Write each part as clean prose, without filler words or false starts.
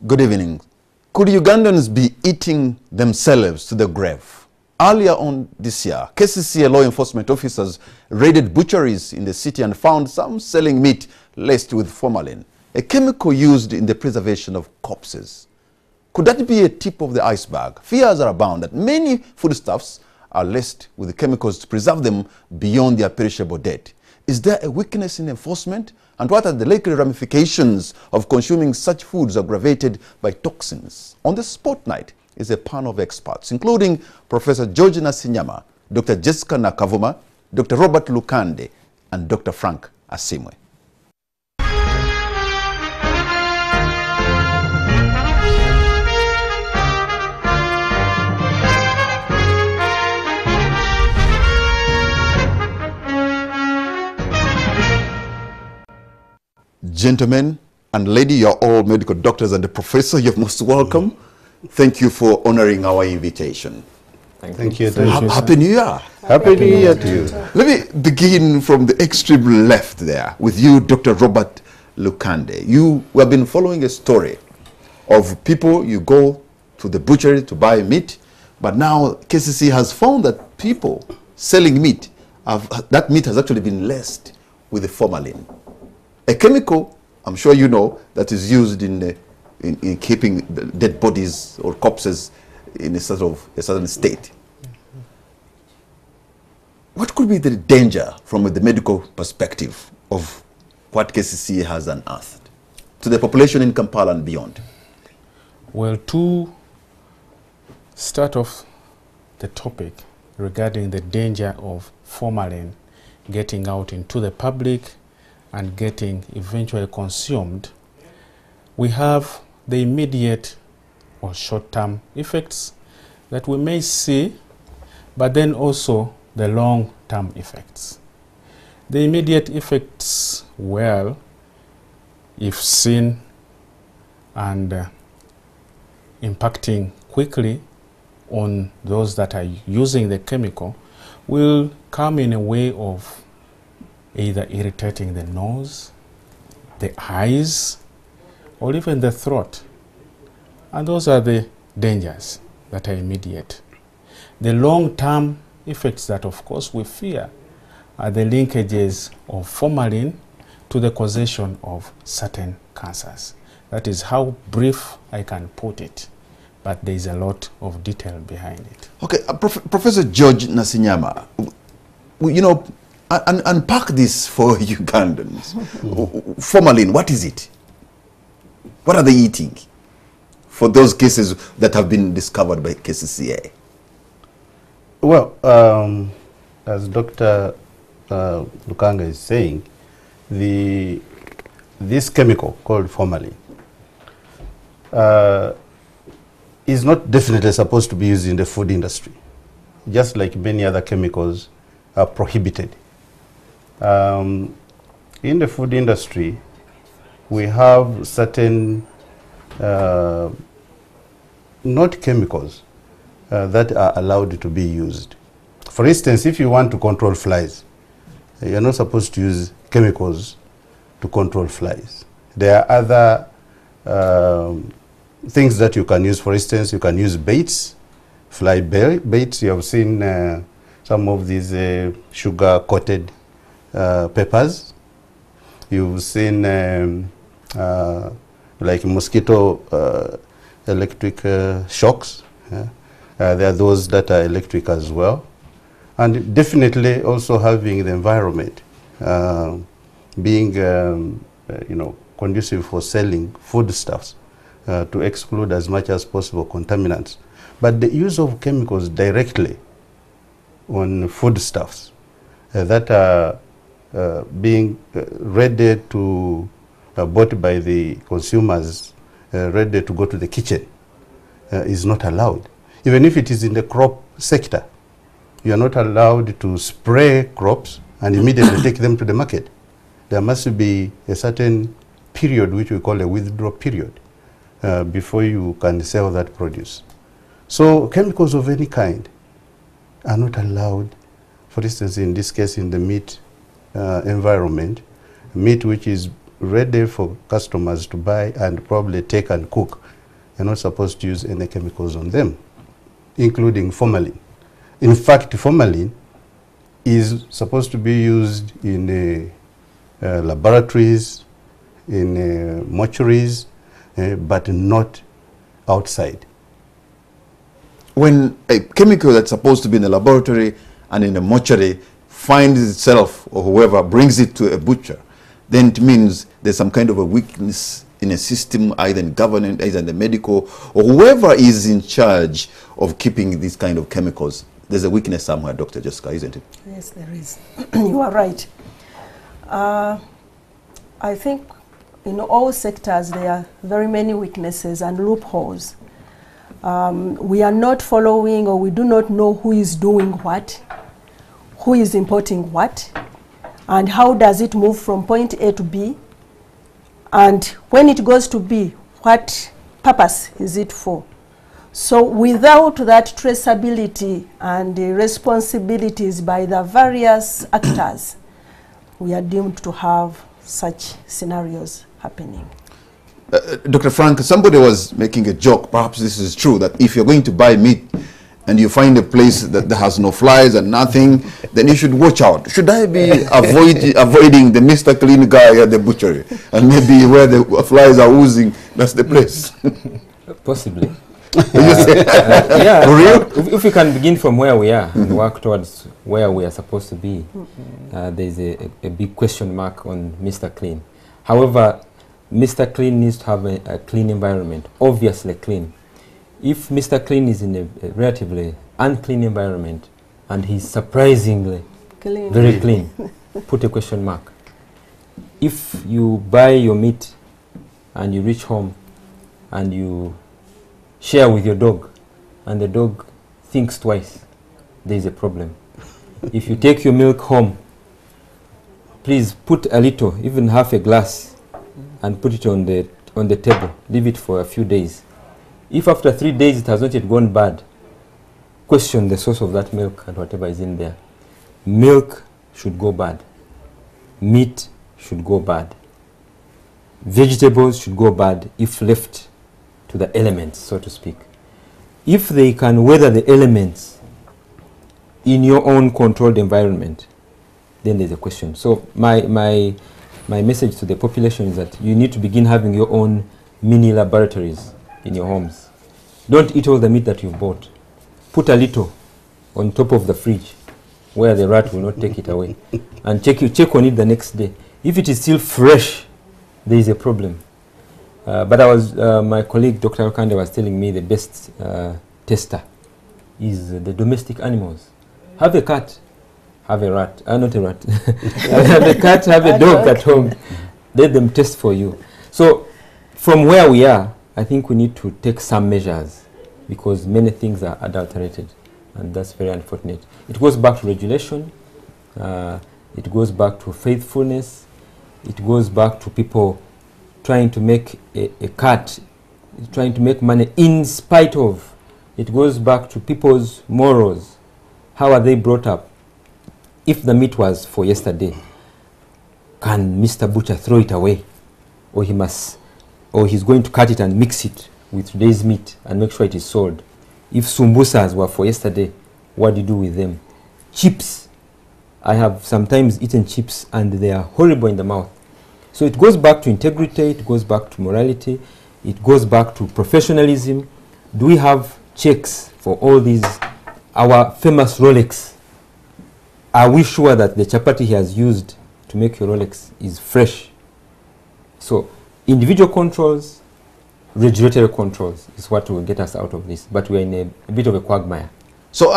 Good evening. Could Ugandans be eating themselves to the grave? Earlier on this year, KCCA law enforcement officers raided butcheries in the city and found some selling meat laced with formalin, a chemical used in the preservation of corpses. Could that be a tip of the iceberg? Fears are abound that many foodstuffs are laced with chemicals to preserve them beyond their perishable date. Is there a weakness in enforcement? And what are the likely ramifications of consuming such foods aggravated by toxins? On the spotlight is a panel of experts, including Professor George Nasinyama, Dr. Jessica Nakavuma, Dr. Robert Lukande, and Dr. Frank Asimwe. Gentlemen and lady, you're all medical doctors, and the professor, you're most welcome. Thank you for honoring our invitation. Thank you. Happy New Year. Happy New Year to you. Let me begin from the extreme left there with you, Dr. Robert Lukande. We have been following a story of people, you go to the butchery to buy meat, but now KCC has found that people selling meat, that meat has actually been laced with the formalin. A chemical, I'm sure you know, that is used in keeping dead bodies or corpses in a certain state. What could be the danger from the medical perspective of what KCC has unearthed to the population in Kampala and beyond? Well, to start off the topic regarding the danger of formalin getting out into the public and getting eventually consumed, we have the immediate or short-term effects that we may see, but then also the long-term effects. The immediate effects, well, if seen and impacting quickly on those that are using the chemical, will come in a way of either irritating the nose, the eyes, or even the throat. And those are the dangers that are immediate. The long-term effects that, of course, we fear are the linkages of formalin to the causation of certain cancers. That is how brief I can put it, but there is a lot of detail behind it. Okay, Professor George Nasinyama, you know, unpack this for Ugandans. Formalin, what is it? What are they eating for those cases that have been discovered by KCCA? Well, as Dr. Lukanga is saying, this chemical called formalin is not definitely supposed to be used in the food industry, just like many other chemicals are prohibited. In the food industry, we have certain not chemicals that are allowed to be used. For instance, if you want to control flies, you're not supposed to use chemicals to control flies. There are other things that you can use. For instance, you can use baits, fly baits. You have seen some of these sugar-coated peppers. You've seen like mosquito electric shocks. There are those that are electric as well. And definitely also having the environment being conducive for selling foodstuffs to exclude as much as possible contaminants. But the use of chemicals directly on foodstuffs that are being ready to bought by the consumers, ready to go to the kitchen, is not allowed. Even if it is in the crop sector, you are not allowed to spray crops and immediately take them to the market. There must be a certain period which we call a withdrawal period before you can sell that produce. So chemicals of any kind are not allowed. For instance, in this case, in the meat environment, meat which is ready for customers to buy and probably take and cook. You're not supposed to use any chemicals on them, including formalin. In fact, formalin is supposed to be used in laboratories, in mortuaries, but not outside. When a chemical that's supposed to be in a laboratory and in a mortuary finds itself, or whoever brings it to a butcher, then it means there's some kind of a weakness in a system, either in government, either in the medical, or whoever is in charge of keeping these kind of chemicals. There's a weakness somewhere, Dr. Jessica, isn't it? Yes, there is. You are right. I think in all sectors there are very many weaknesses and loopholes. We are not following, or we do not know who is doing what, who is importing what, and how does it move from point A to B, and when it goes to B, what purpose is it for? So without that traceability and the responsibilities by the various actors, we are doomed to have such scenarios happening. Dr. Frank, somebody was making a joke, perhaps this is true, that if you're going to buy meat and you find a place that has no flies and nothing, then you should watch out. Should I be avoiding the Mr. Clean guy at the butchery? And maybe where the flies are oozing, that's the place. Possibly. Yeah. For real? If we can begin from where we are and work towards where we are supposed to be, there's a big question mark on Mr. Clean. However, Mr. Clean needs to have a clean environment, obviously clean. If Mr. Clean is in a relatively unclean environment and he's surprisingly very clean, put a question mark. If you buy your meat and you reach home and you share with your dog and the dog thinks twice, there is a problem. If you take your milk home, please put a little, even half a glass, and put it on the table. Leave it for a few days. If after 3 days it has not yet gone bad, question the source of that milk and whatever is in there. Milk should go bad. Meat should go bad. Vegetables should go bad if left to the elements, so to speak. If they can weather the elements in your own controlled environment, then there's a question. So my message to the population is that you need to begin having your own mini laboratories in your homes. Don't eat all the meat that you've bought. Put a little on top of the fridge where the rat will not take it away. And check on it the next day. If it is still fresh, there is a problem. But my colleague Dr. Okande was telling me the best tester is the domestic animals. Have a cat, have a rat, not a rat. Have a cat, have a dog at home. Let them test for you. So from where we are, I think we need to take some measures because many things are adulterated, and that's very unfortunate. It goes back to regulation, it goes back to faithfulness, it goes back to people trying to make a cut, trying to make money in spite of. It goes back to people's morals. How are they brought up? If the meat was for yesterday, can Mr. Butcher throw it away? Or he's going to cut it and mix it with today's meat and make sure it is sold. If sumbusas were for yesterday, what do you do with them? Chips. I have sometimes eaten chips and they are horrible in the mouth. So it goes back to integrity, it goes back to morality, it goes back to professionalism. Do we have checks for all these? Our famous Rolex, are we sure that the chapati he has used to make your Rolex is fresh? So individual controls, regulatory controls is what will get us out of this, but we're in a bit of a quagmire. So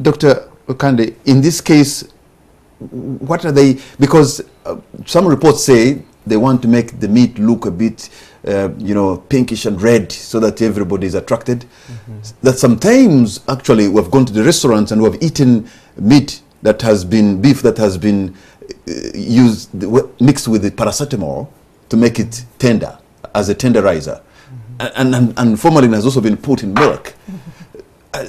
Dr. Okande, in this case, what are they, because some reports say they want to make the meat look a bit, pinkish and red so that everybody is attracted. That sometimes, actually, we've gone to the restaurants and we've eaten meat that has been, beef that has been mixed with the paracetamol to make it tender, as a tenderizer. And formalin has also been put in milk.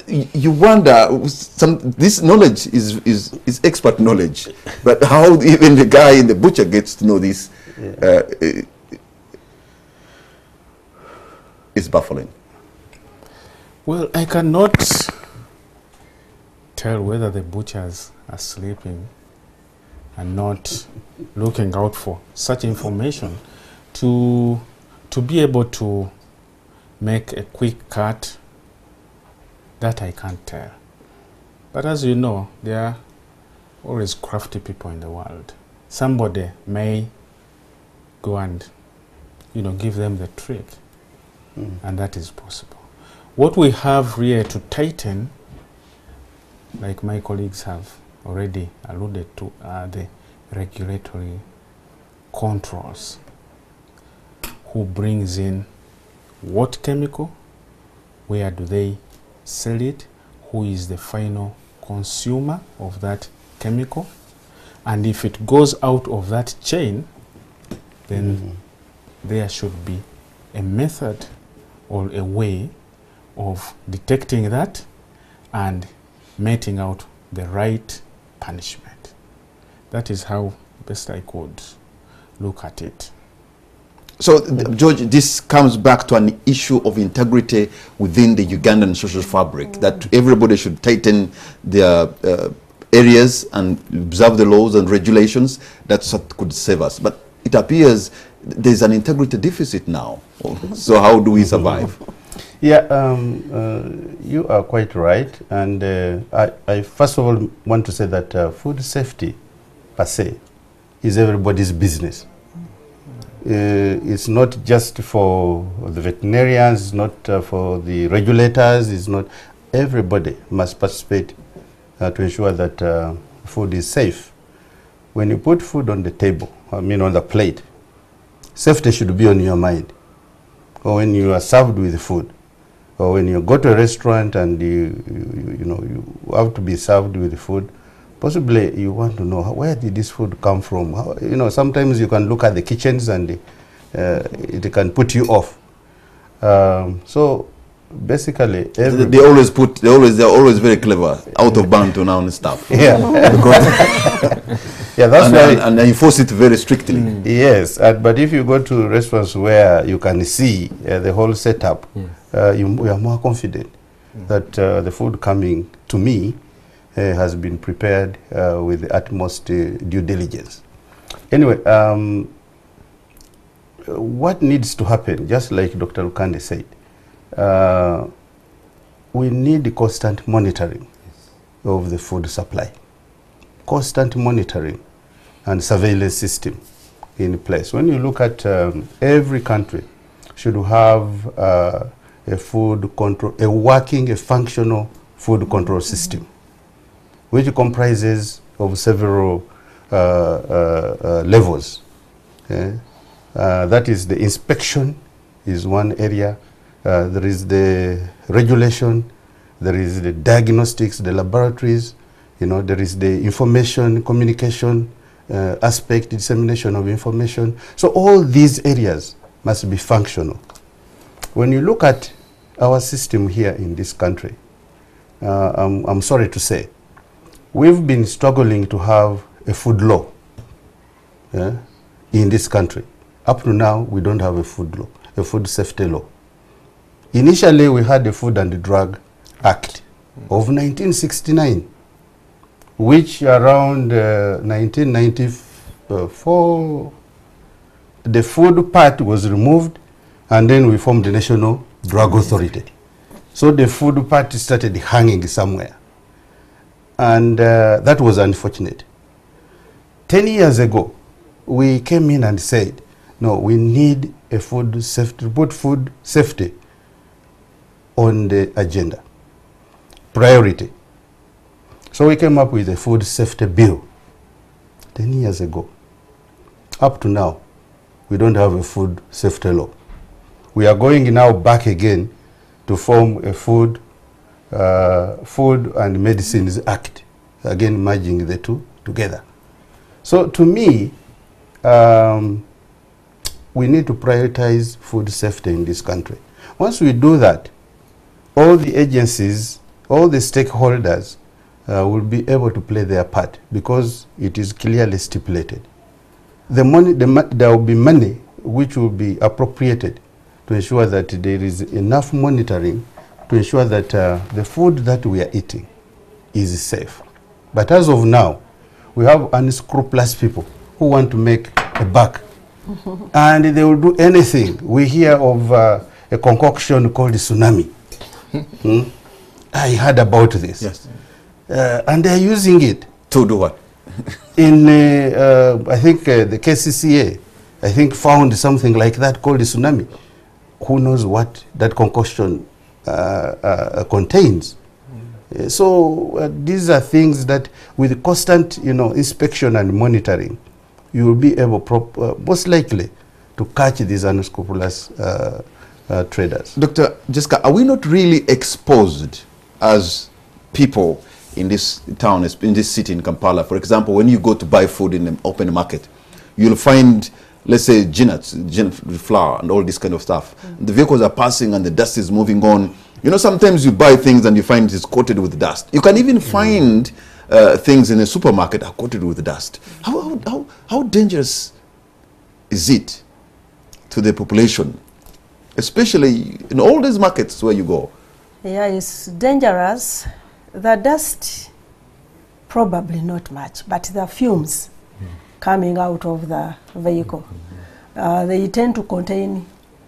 You wonder, this knowledge is expert knowledge, but how even the guy in the butcher gets to know this is baffling. Well, I cannot tell whether the butchers are sleeping and not looking out for such information to be able to make a quick cut. That I can't tell. But as you know, there are always crafty people in the world. Somebody may go and, give them the trick, and that is possible. What we have here to tighten, like my colleagues have already alluded to, are the regulatory controls. Who brings in what chemical? Where do they sell it? Who is the final consumer of that chemical? And if it goes out of that chain, then there should be a method or a way of detecting that and meting out the right punishment. That is how best I could look at it. So, George, this comes back to an issue of integrity within the Ugandan social fabric, that everybody should tighten their areas and observe the laws and regulations. That's what could save us. But it appears there's an integrity deficit now. So how do we survive? Yeah, you are quite right. And I first of all want to say that food safety, per se, is everybody's business. It's not just for the veterinarians, not for the regulators, it's not. Everybody must participate to ensure that food is safe. When you put food on the table, on the plate, safety should be on your mind. Or when you are served with food, or when you go to a restaurant and you have to be served with food, possibly you want to know where did this food come from. Sometimes you can look at the kitchens and it can put you off. So basically, they're always very clever, out of bound to now and stuff. Yeah, yeah, that's why, and they enforce it very strictly. Yes, but if you go to restaurants where you can see the whole setup, you are more confident that the food coming to me has been prepared with the utmost due diligence. Anyway, what needs to happen, just like Dr. Lukande said, we need constant monitoring of the food supply. Constant monitoring and surveillance system in place. When you look at every country should have a food control, a functional food control system, which comprises of several levels. That is the inspection is one area. There is the regulation. There is the diagnostics, the laboratories. There is the information, communication aspect, dissemination of information. So all these areas must be functional. When you look at our system here in this country, I'm sorry to say, we've been struggling to have a food law in this country. Up to now, we don't have a food law, a food safety law. Initially, we had the Food and Drug Act of 1969, which around 1994, the food part was removed, and then we formed the National Drug Authority. So the food part started hanging somewhere. And that was unfortunate. 10 years ago, we came in and said, no, we need a food safety, put food safety on the agenda, priority. So we came up with a food safety bill 10 years ago. Up to now, we don't have a food safety law. We are going now back again to form a Food and Medicines Act, again merging the two together. So to me, we need to prioritize food safety in this country. Once we do that, all the agencies all the stakeholders will be able to play their part because it is clearly stipulated. The money, there will be money which will be appropriated to ensure that there is enough monitoring to ensure that the food that we are eating is safe. But as of now, we have unscrupulous people who want to make a buck. And they will do anything. We hear of a concoction called tsunami. I heard about this. Yes. And they're using it. To do what? In, I think the KCCA, I think found something like that called tsunami. Who knows what that concoction contains? So these are things that with constant, inspection and monitoring, you will be able, most likely, to catch these unscrupulous traders. Dr. Jessica, are we not really exposed as people in this town, in this city in Kampala? For example, when you go to buy food in an open market, you'll find, let's say, flour and all this kind of stuff. The vehicles are passing and the dust is moving on. Sometimes you buy things and you find it's coated with dust. You can even find things in a supermarket are coated with dust. How dangerous is it to the population, especially in all these markets where you go? Yeah, it's dangerous. The dust, probably not much, but the fumes coming out of the vehicle, they tend to contain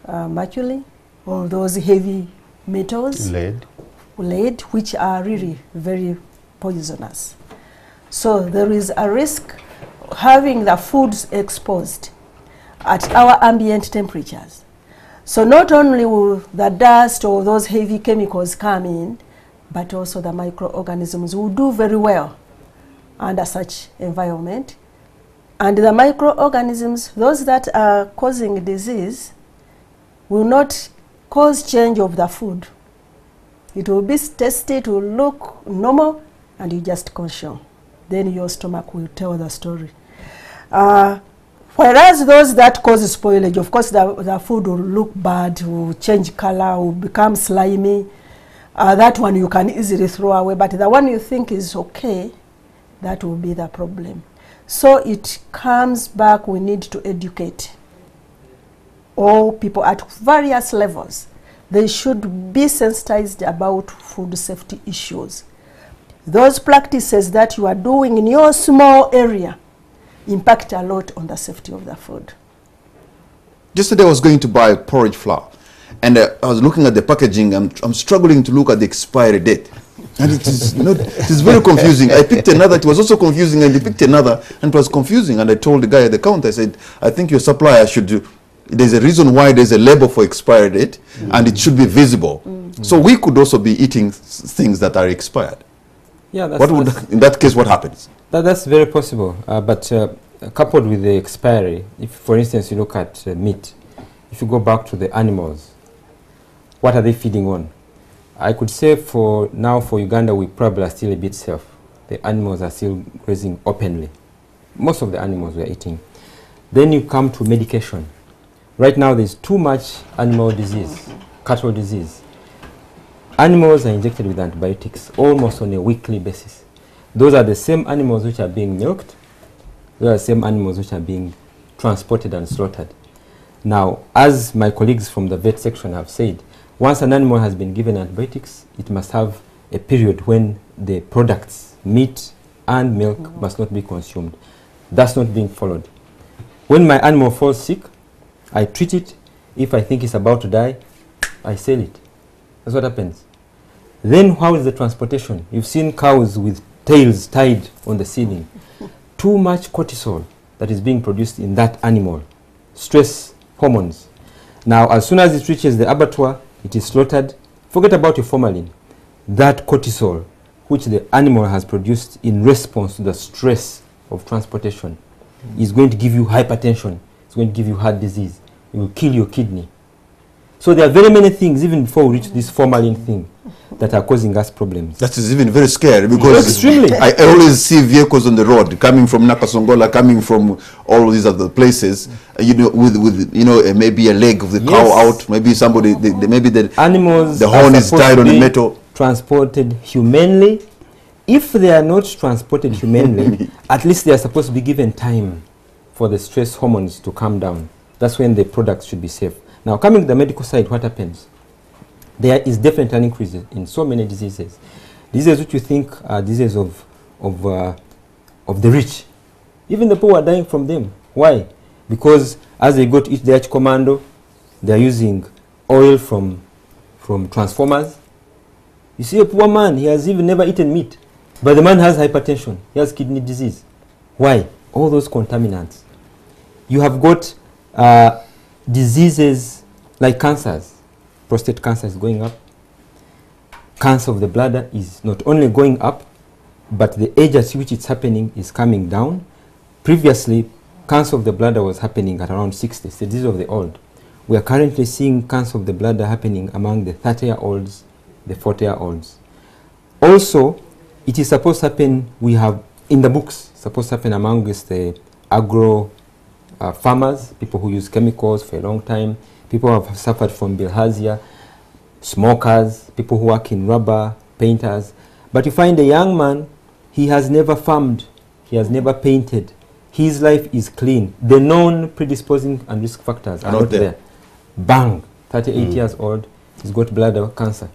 mercury or those heavy metals, lead, which are really very poisonous. So there is a risk having the foods exposed at our ambient temperatures. So not only will the dust or those heavy chemicals come in, but also the microorganisms will do very well under such environment. And the microorganisms, those that are causing disease, will not cause change of the food. It will be tasty, it will look normal, and you just consume. Then your stomach will tell the story. Whereas those that cause spoilage, of course the food will look bad, will change color, will become slimy. That one you can easily throw away, but the one you think is okay, that will be the problem. So it comes back, we need to educate all people at various levels. They should be sensitized about food safety issues. Those practices that you are doing in your small area impact a lot on the safety of the food. Yesterday I was going to buy porridge flour, and I was looking at the packaging. I'm struggling to look at the expiry date. And it is very confusing. I picked another, it was also confusing, and I picked another, and it was confusing. And I told the guy at the counter, I said, I think your supplier should do, there's a reason why there's a label for expiry date, and it should be visible. So we could also be eating things that are expired. Yeah, in that case, what happens? That's very possible. But coupled with the expiry, if, for instance, you look at meat, if you go back to the animals, what are they feeding on? I could say for now, for Uganda, we probably are still a bit safe. The animals are still grazing openly. Most of the animals we are eating. Then you come to medication. Right now, there's too much animal disease, cattle disease. Animals are injected with antibiotics almost on a weekly basis. Those are the same animals which are being milked. Those are the same animals which are being transported and slaughtered. Now, as my colleagues from the vet section have said, once an animal has been given antibiotics, it must have a period when the products, meat and milk, must not be consumed. That's not being followed. When my animal falls sick, I treat it. If I think it's about to die, I sell it. That's what happens. Then how is the transportation? You've seen cows with tails tied on the ceiling. Too much cortisol that is being produced in that animal. Stress hormones. Now, as soon as it reaches the abattoir, it is slaughtered. Forget about your formalin. That cortisol, which the animal has produced in response to the stress of transportation, is going to give you hypertension. It's going to give you heart disease. It will kill your kidney. So there are very many things, even before we reach this formalin thing, that are causing us problems. That is even very scary, because extremely. I always see vehicles on the road coming from Nakasongola, coming from all these other places, with maybe a leg of the cow out, maybe somebody, maybe the animals, the horn is tied on the metal. transported humanely. If they are not transported humanely, at least they are supposed to be given time for the stress hormones to calm down. That's when the products should be safe. Now, coming to the medical side, what happens? There is definitely an increase in so many diseases. Diseases which you think are diseases of the rich. Even the poor are dying from them. Why? Because as they go to eat their commando, they are using oil from transformers. You see a poor man, he has even never eaten meat. But the man has hypertension, he has kidney disease. Why? All those contaminants. You have got diseases like cancers. Prostate cancer is going up. Cancer of the bladder is not only going up, but the age at which it's happening is coming down. Previously, cancer of the bladder was happening at around 60, it's the disease of the old. We are currently seeing cancer of the bladder happening among the 30-year-olds, the 40-year-olds. Also, it is supposed to happen, we have in the books, supposed to happen amongst the agro farmers, people who use chemicals for a long time, people who have suffered from bilharzia, smokers, people who work in rubber, painters. But you find a young man, he has never farmed, he has never painted. His life is clean. The known predisposing and risk factors are not there. Bang, 38 years old, he's got bladder cancer.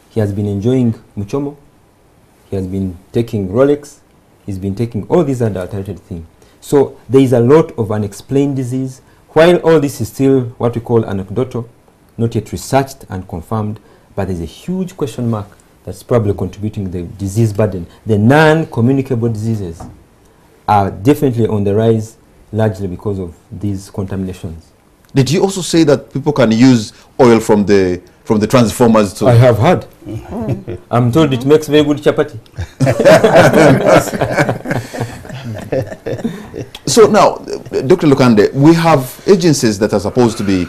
He has been enjoying muchomo, he has been taking Rolex, he's been taking all these adulterated things. So there is a lot of unexplained disease. While all this is still what we call anecdotal, not yet researched and confirmed, but there's a huge question mark that's probably contributing to the disease burden. The non-communicable diseases are definitely on the rise, largely because of these contaminations. Did you also say that people can use oil from the transformers too? I have heard. I'm told it makes very good chapati. So now, Dr. Lukande, we have agencies that are supposed to be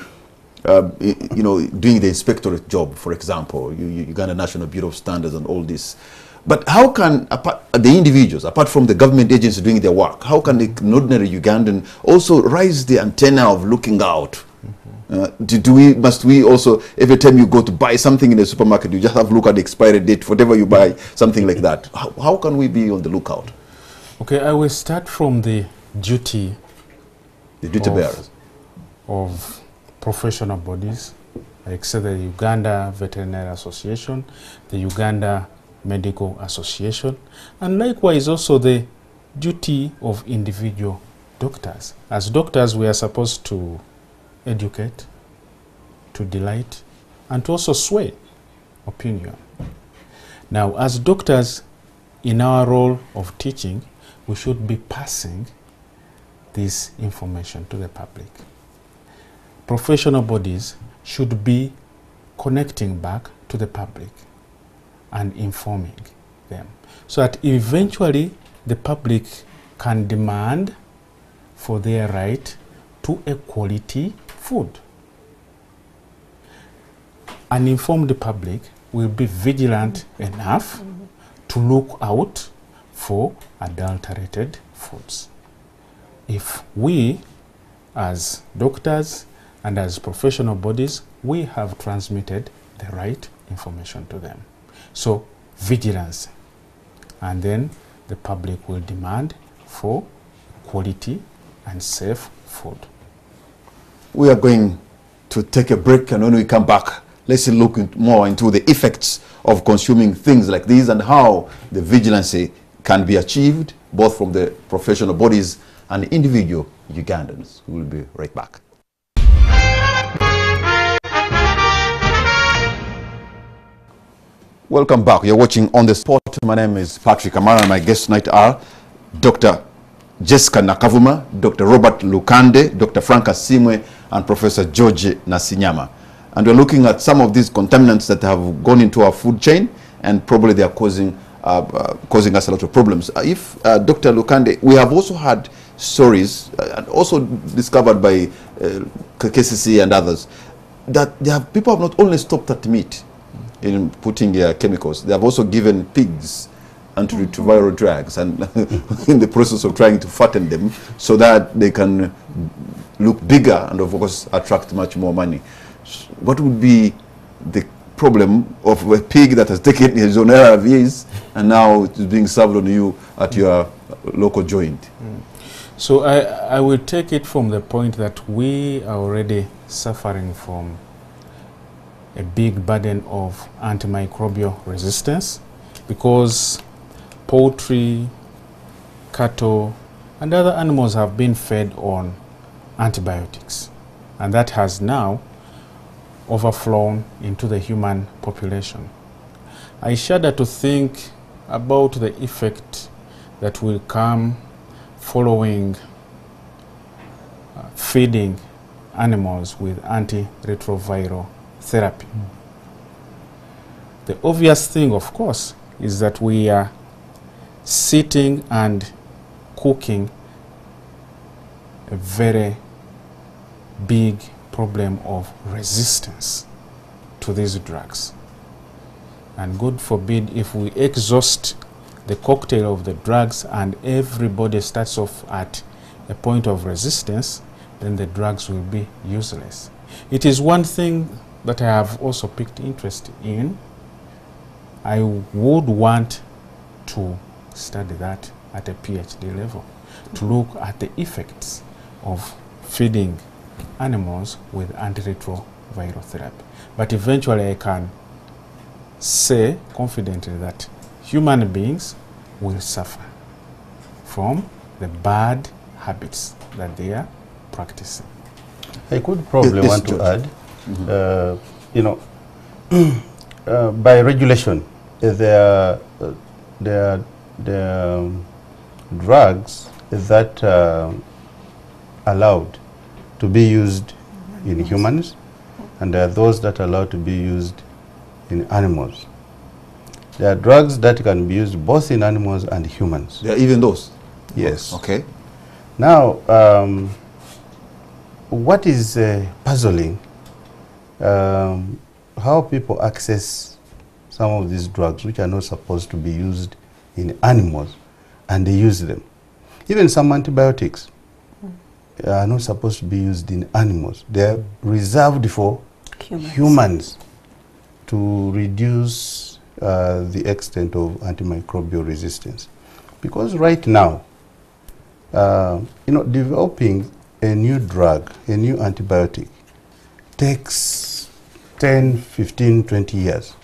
doing the inspectorate job, for example, Uganda National Bureau of Standards and all this. But how can the individuals, apart from the government agencies doing their work, how can an ordinary Ugandan also raise the antenna of looking out? Must we also, every time you go to buy something in the supermarket, you just have to look at the expiry date, whatever you buy, something like that? How can we be on the lookout? Okay, I will start from the duty. The duty bearers. Of professional bodies, like say the Uganda Veterinary Association, the Uganda Medical Association, and likewise also the duty of individual doctors. As doctors, we are supposed to educate, to delight, and to also sway opinion. Now, as doctors, in our role of teaching, we should be passing this information to the public. Professional bodies should be connecting back to the public and informing them, so that eventually the public can demand for their right to a quality food. An informed public will be vigilant enough to look out for adulterated foods. If we, as doctors and as professional bodies, we have transmitted the right information to them. So, vigilance, and then the public will demand for quality and safe food. We are going to take a break, and when we come back, let's look more into the effects of consuming things like these and how the vigilance can be achieved, both from the professional bodies and individual Ugandans. We will be right back. Welcome back. You're watching On the Spot. My name is Patrick Amara, and my guests tonight are Dr. Jessica Nakavuma, Dr. Robert Lukande, Dr. Frank Asimwe, and Professor George Nasinyama. And we're looking at some of these contaminants that have gone into our food chain, and probably they are causing us a lot of problems. Dr. Lukande, we have also had stories, and also discovered by KCC and others, that people have not only stopped at meat in putting chemicals, they have also given pigs antiretroviral drugs, and in the process of trying to fatten them so that they can look bigger and of course attract much more money. What would be the problem of a pig that has taken his own ARVs and now it's being served on you at your local joint. So I will take it from the point that we are already suffering from a big burden of antimicrobial resistance because poultry, cattle, and other animals have been fed on antibiotics, and that has now overflown into the human population. I shudder to think about the effect that will come following feeding animals with antiretroviral therapy. The obvious thing, of course, is that we are sitting and cooking a very big problem of resistance to these drugs. And God forbid if we exhaust the cocktail of the drugs and everybody starts off at a point of resistance, then the drugs will be useless. It is one thing that I have also picked interest in. I would want to study that at a PhD level, to look at the effects of feeding animals with antiretroviral therapy. But eventually I can say confidently that human beings will suffer from the bad habits that they are practicing. I could probably Yes, want to George. add, you know, by regulation, there are drugs that are allowed to be used in humans, and there are those that are allowed to be used in animals. There are drugs that can be used both in animals and humans. There are even those? Yes. Okay. Now, what is puzzling, how people access some of these drugs which are not supposed to be used in animals, and they use them. Even some antibiotics are not supposed to be used in animals. They are reserved for humans to reduce the extent of antimicrobial resistance. Because right now, you know, developing a new drug, a new antibiotic, takes 10, 15, 20 years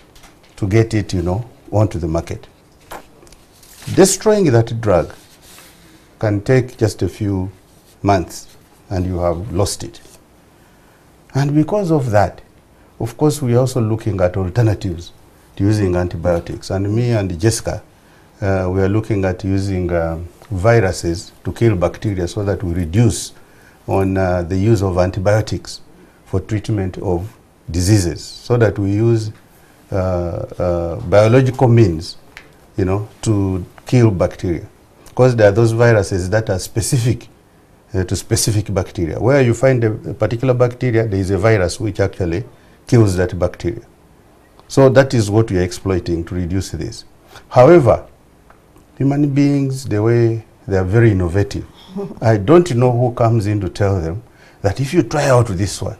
to get it, you know, onto the market. Destroying that drug can take just a few months and you have lost it. And because of that, of course, we are also looking at alternatives to using antibiotics. And me and Jessica, we are looking at using viruses to kill bacteria so that we reduce on the use of antibiotics for treatment of diseases, so that we use biological means, you know, to kill bacteria. Because there are those viruses that are specific to specific bacteria. Where you find a particular bacteria, there is a virus which actually kills that bacteria. So that is what we are exploiting to reduce this. However, human beings, the way they are very innovative, I don't know who comes in to tell them that if you try out this one,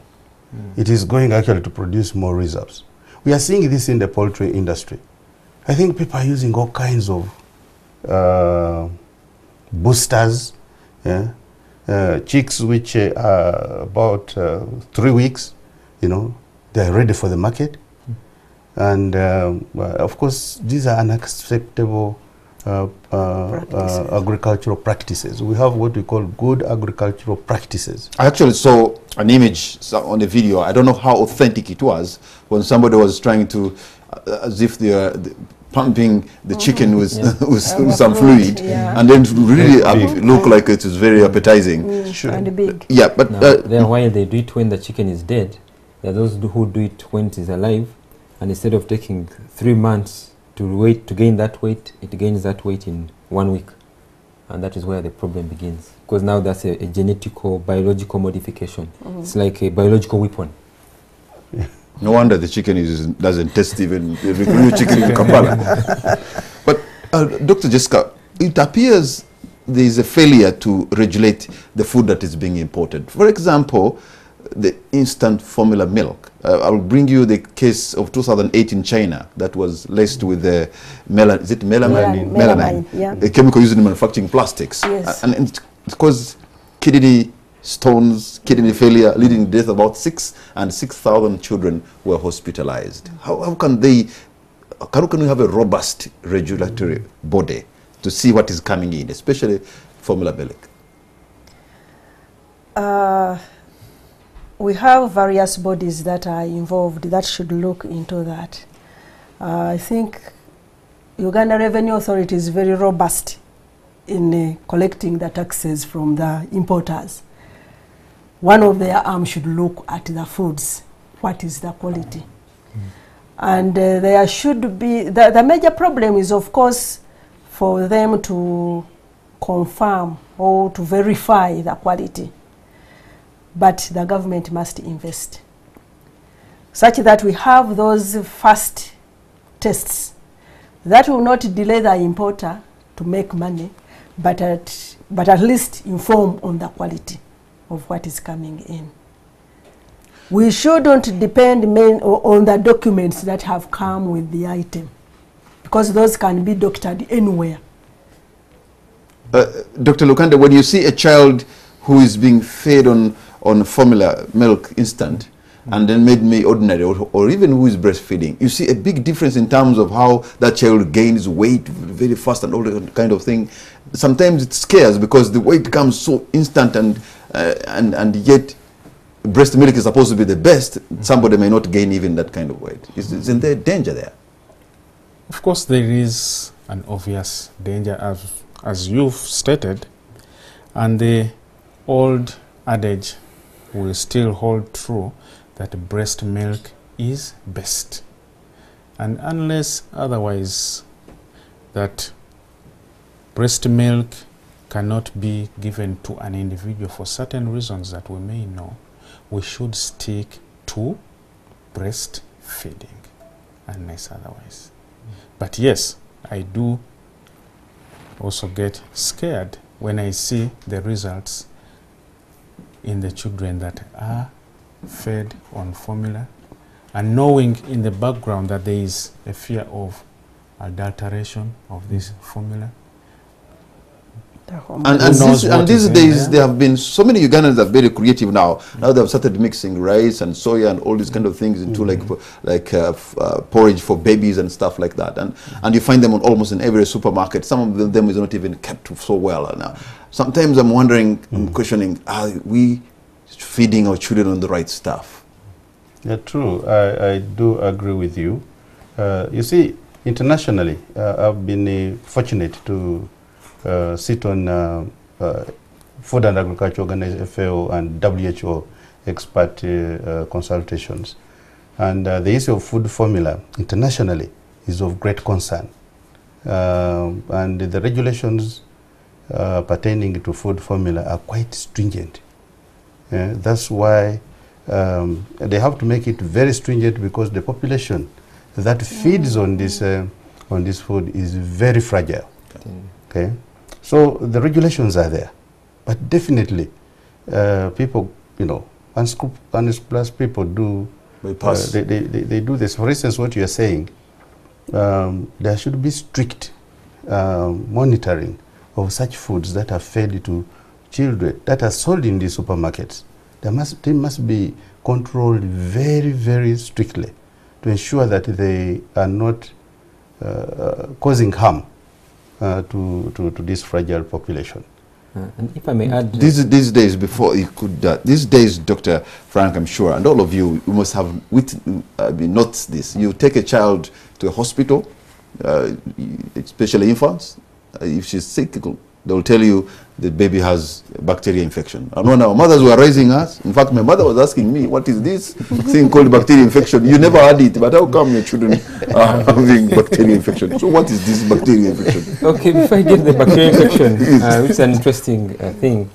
it is going actually to produce more results. We are seeing this in the poultry industry. I think people are using all kinds of boosters, chicks which are about 3 weeks, you know, they are ready for the market. And of course, these are unacceptable agricultural practices. We have what we call good agricultural practices. I actually saw an image on the video. I don't know how authentic it was when somebody was trying to, as if they are pumping the chicken with, with some fluid, and then really look like it is very appetizing. Sure. And big. Yeah, but then why they do it when the chicken is dead? There are those who do it when it is alive, and instead of taking 3 months to gain that weight, it gains that weight in 1 week. And that is where the problem begins. Because now that's a genetic or biological modification. It's like a biological weapon. no wonder the chicken doesn't taste even the real chicken in Kampala. But Dr. Jessica, it appears there is a failure to regulate the food that is being imported. For example, the instant formula milk. I'll bring you the case of 2008 in China that was laced with the melamine, yeah. a chemical used in manufacturing plastics. Yes. And it caused kidney stones, kidney failure, leading to death. About 6,000 children were hospitalized. How can we have a robust regulatory body to see what is coming in, especially formula milk? We have various bodies that are involved that should look into that. I think Uganda Revenue Authority is very robust in collecting the taxes from the importers. One of their arms should look at the foods. What is the quality? And there should be, the major problem is, of course, for them to confirm or to verify the quality. But the government must invest such that we have those fast tests that will not delay the importer to make money, but at least inform on the quality of what is coming in. We shouldn't depend on the documents that have come with the item, because those can be doctored anywhere. Dr. Lukanda, when you see a child who is being fed on formula milk instant and then made me ordinary, or even who is breastfeeding, you see a big difference in terms of how that child gains weight very fast and all that kind of thing. Sometimes it scares because the weight comes so instant, and yet breast milk is supposed to be the best. Somebody may not gain even that kind of weight. Isn't there danger there? Of course, there is an obvious danger, as you've stated, and the old adage will still hold true that breast milk is best. And unless otherwise, that breast milk cannot be given to an individual for certain reasons that we may know, we should stick to breastfeeding unless otherwise. But yes, I do also get scared when I see the results in the children that are fed on formula, and knowing in the background that there is a fear of adulteration of this formula. And these days there have been so many Ugandans that are very creative now. Now they have started mixing rice and soya and all these kind of things into porridge for babies and stuff like that. And you find them almost in every supermarket. Some of them is not even kept so well now. Sometimes I'm wondering, I'm questioning, are we feeding our children on the right stuff? Yeah, true. I do agree with you. You see, internationally, I've been fortunate to sit on Food and Agriculture Organization, FAO, and WHO expert consultations. And the issue of food formula internationally is of great concern. And the regulations pertaining to food formula are quite stringent. That's why they have to make it very stringent, because the population that feeds on this food is very fragile. Okay, so the regulations are there, but definitely people, unscrupulous people do. They do this. For instance, what you are saying, there should be strict monitoring of such foods that are fed to children that are sold in the supermarkets. They must be controlled very, very strictly to ensure that they are not causing harm to this fragile population. And if I may add, these days, before you could, these days, Dr. Frank, I'm sure, and all of you must have noticed this. You take a child to a hospital, especially infants. If she's sick, they'll tell you the baby has bacteria infection. I know our mothers were raising us. In fact, my mother was asking me, what is this thing called bacteria infection? You never had it, but how come your children are having bacteria infection? So what is this bacteria infection? Okay, before I get the bacteria infection, which is an interesting thing.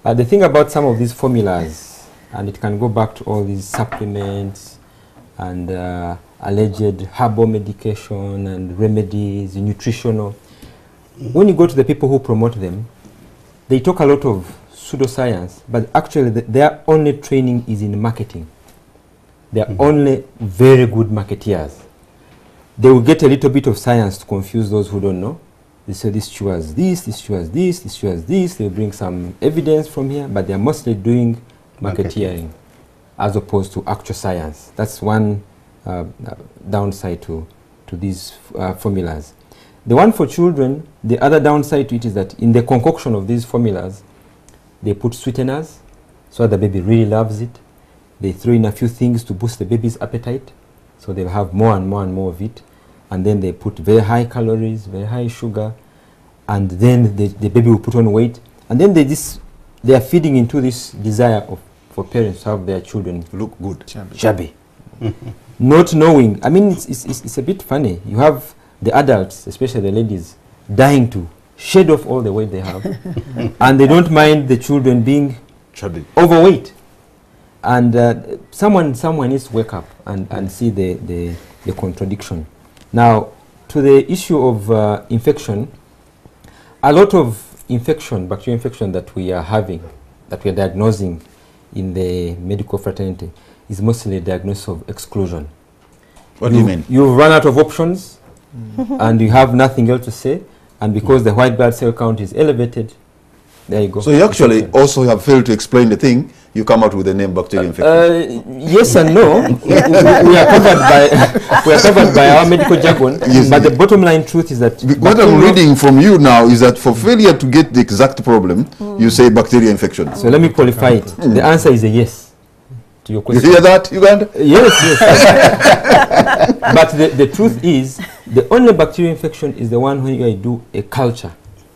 The thing about some of these formulas, and it can go back to all these supplements and alleged herbal medication and remedies, nutritional. When you go to the people who promote them, they talk a lot of pseudoscience, but actually their only training is in marketing. They are only very good marketeers. They will get a little bit of science to confuse those who don't know. They say this cures this, this cures this, this cures this. They bring some evidence from here, but they are mostly doing marketeering as opposed to actual science. That's one downside to these formulas. The one for children, the other downside to it is that in the concoction of these formulas, they put sweeteners so the baby really loves it. They throw in a few things to boost the baby's appetite, so they'll have more and more and more of it. And then they put very high calories, very high sugar, and then the baby will put on weight. And then they are feeding into this desire for parents to have their children Look good. chubby. Not knowing, I mean, it's a bit funny. You have the adults, especially the ladies, dying to shed off all the weight they have, and they don't mind the children being Chubby. overweight. And someone needs to wake up and see the contradiction. Now, to the issue of infection, a lot of infection, bacterial infection that we are having, that we are diagnosing in the medical fraternity, is mostly a diagnosis of exclusion. What do you mean? You've run out of options, and you have nothing else to say, and because the white blood cell count is elevated, there you go. So you actually also have failed to explain the thing. You come out with the name bacterial infection. Yes and no. we are covered by our medical jargon. Yes, but the bottom line truth is that What I'm reading from you now is that for failure to get the exact problem, you say bacterial infection. So let me qualify it. The answer is a yes to your You question. hear that, Uganda? Yes. But the truth is, the only bacterial infection is the one when you do a culture,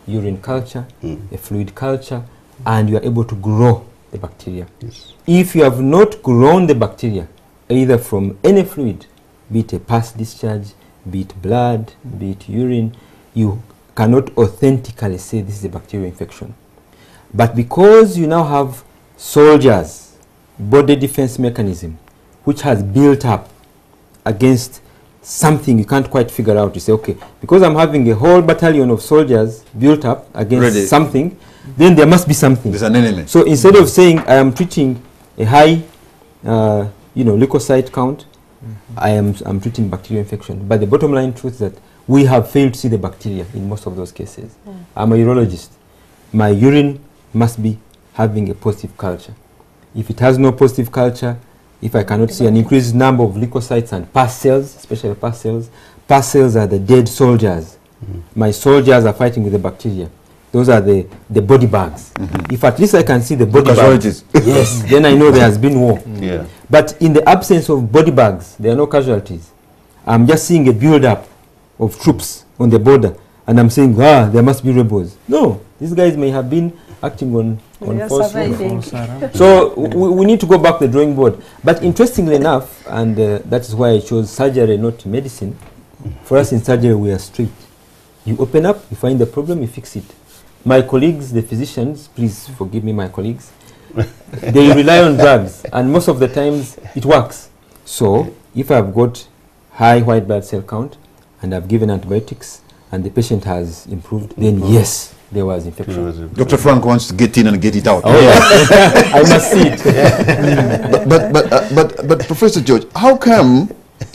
urine culture, a fluid culture, and you are able to grow the bacteria. Yes. If you have not grown the bacteria, either from any fluid, be it a pus discharge, be it blood, be it urine, you cannot authentically say this is a bacterial infection. But because you now have soldiers, body defense mechanism, which has built up against something you can't quite figure out, you say, okay, because I'm having a whole battalion of soldiers built up against something, then there must be something. There's an enemy. So instead of saying I am treating a high leukocyte count, I'm treating bacterial infection. But the bottom line truth is that we have failed to see the bacteria in most of those cases. I'm a urologist. My urine must be having a positive culture. If it has no positive culture, if I cannot see an increased number of leukocytes and pus cells, especially pus cells are the dead soldiers. My soldiers are fighting with the bacteria. Those are the body bags. If at least I can see the body bags, yes, then I know there has been war. Yeah. But in the absence of body bags, there are no casualties. I'm just seeing a build-up of troops on the border, and I'm saying, there must be rebels. No, these guys may have been acting on false rumors. So we need to go back to the drawing board. But interestingly enough, and that is why I chose surgery, not medicine. For us in surgery, we are strict. You open up, you find the problem, you fix it. My colleagues, the physicians, please forgive me, my colleagues, they rely on drugs, and most of the times it works. So if I've got high white blood cell count and I've given antibiotics and the patient has improved, then yes, there was infection. Dr. Frank wants to get in and get it out. Oh yeah, I must see it. But Professor George, how come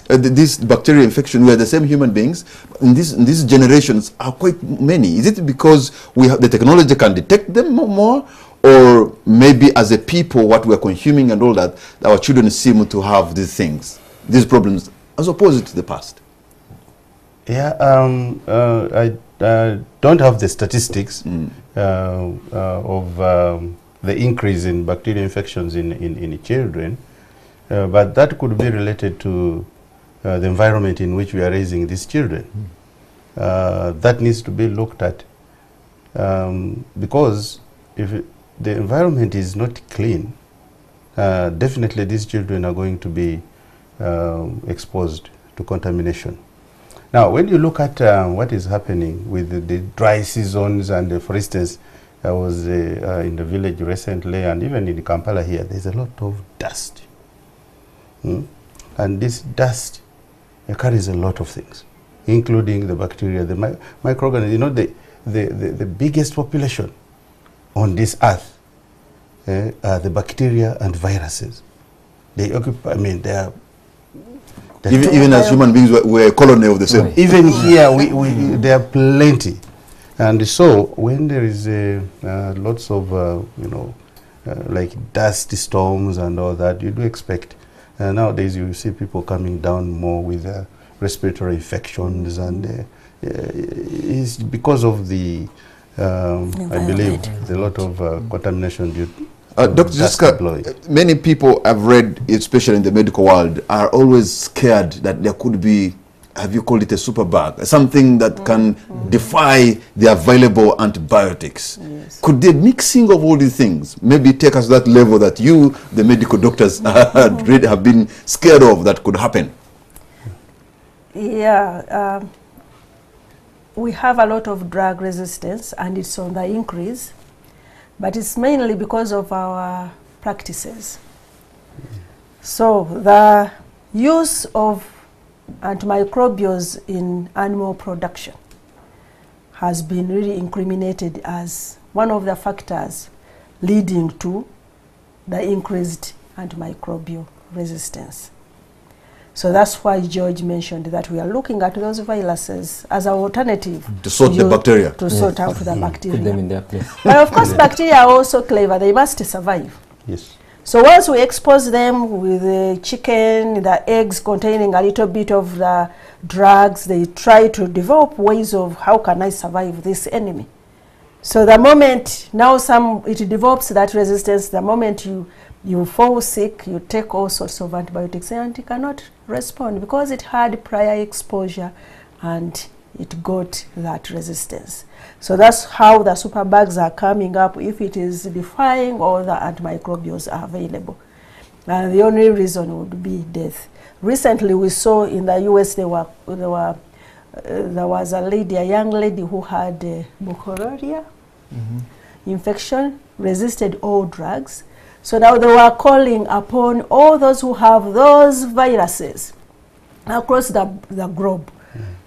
this bacterial infection, we are the same human beings, in these generations are quite many? Is it because we have the technology can detect them more, or maybe as a people what we are consuming and all that, our children seem to have these things, these problems, as opposed to the past? Yeah, I don't have the statistics of the increase in bacterial infections in children, but that could be related to the environment in which we are raising these children. That needs to be looked at, because if the environment is not clean, definitely these children are going to be exposed to contamination. Now, when you look at what is happening with the dry seasons, and for instance, I was in the village recently, and even in Kampala here, there's a lot of dust. And this dust carries a lot of things, including the bacteria, the microorganisms. You know, the biggest population on this earth are the bacteria and viruses. They occupy, I mean, they are... Even as human beings, we're a colony of the same. Right. Even here, there are plenty. And so, when there is lots of, you know, like dust storms and all that, you do expect. Nowadays, you see people coming down more with respiratory infections, and it's because of the, I believe, a lot of contamination due Dr. Jessica, many people I've read, especially in the medical world, are always scared that there could be, have you called it a superbug, something that can defy the available antibiotics. Yes. Could the mixing of all these things maybe take us to that level that you, the medical doctors, have been scared of that could happen? Yeah, we have a lot of drug resistance, and it's on the increase. But it's mainly because of our practices. So the use of antimicrobials in animal production has been really incriminated as one of the factors leading to the increased antimicrobial resistance. So that's why George mentioned that we are looking at those viruses as an alternative to sort the bacteria. To sort out the bacteria. Put them in their place. But of course, bacteria are also clever. They must survive. Yes. So once we expose them with the chicken, the eggs containing a little bit of the drugs, they try to develop ways of how can I survive this enemy. So the moment now it develops that resistance, the moment you fall sick, you take all sorts of antibiotics, and it cannot respond because it had prior exposure and it got that resistance. So that's how the superbugs are coming up, if it is defying all the antimicrobials are available. And the only reason would be death. Recently we saw in the US there was a young lady who had Mucorrhea infection, resisted all drugs. So now they were calling upon all those who have those viruses across the globe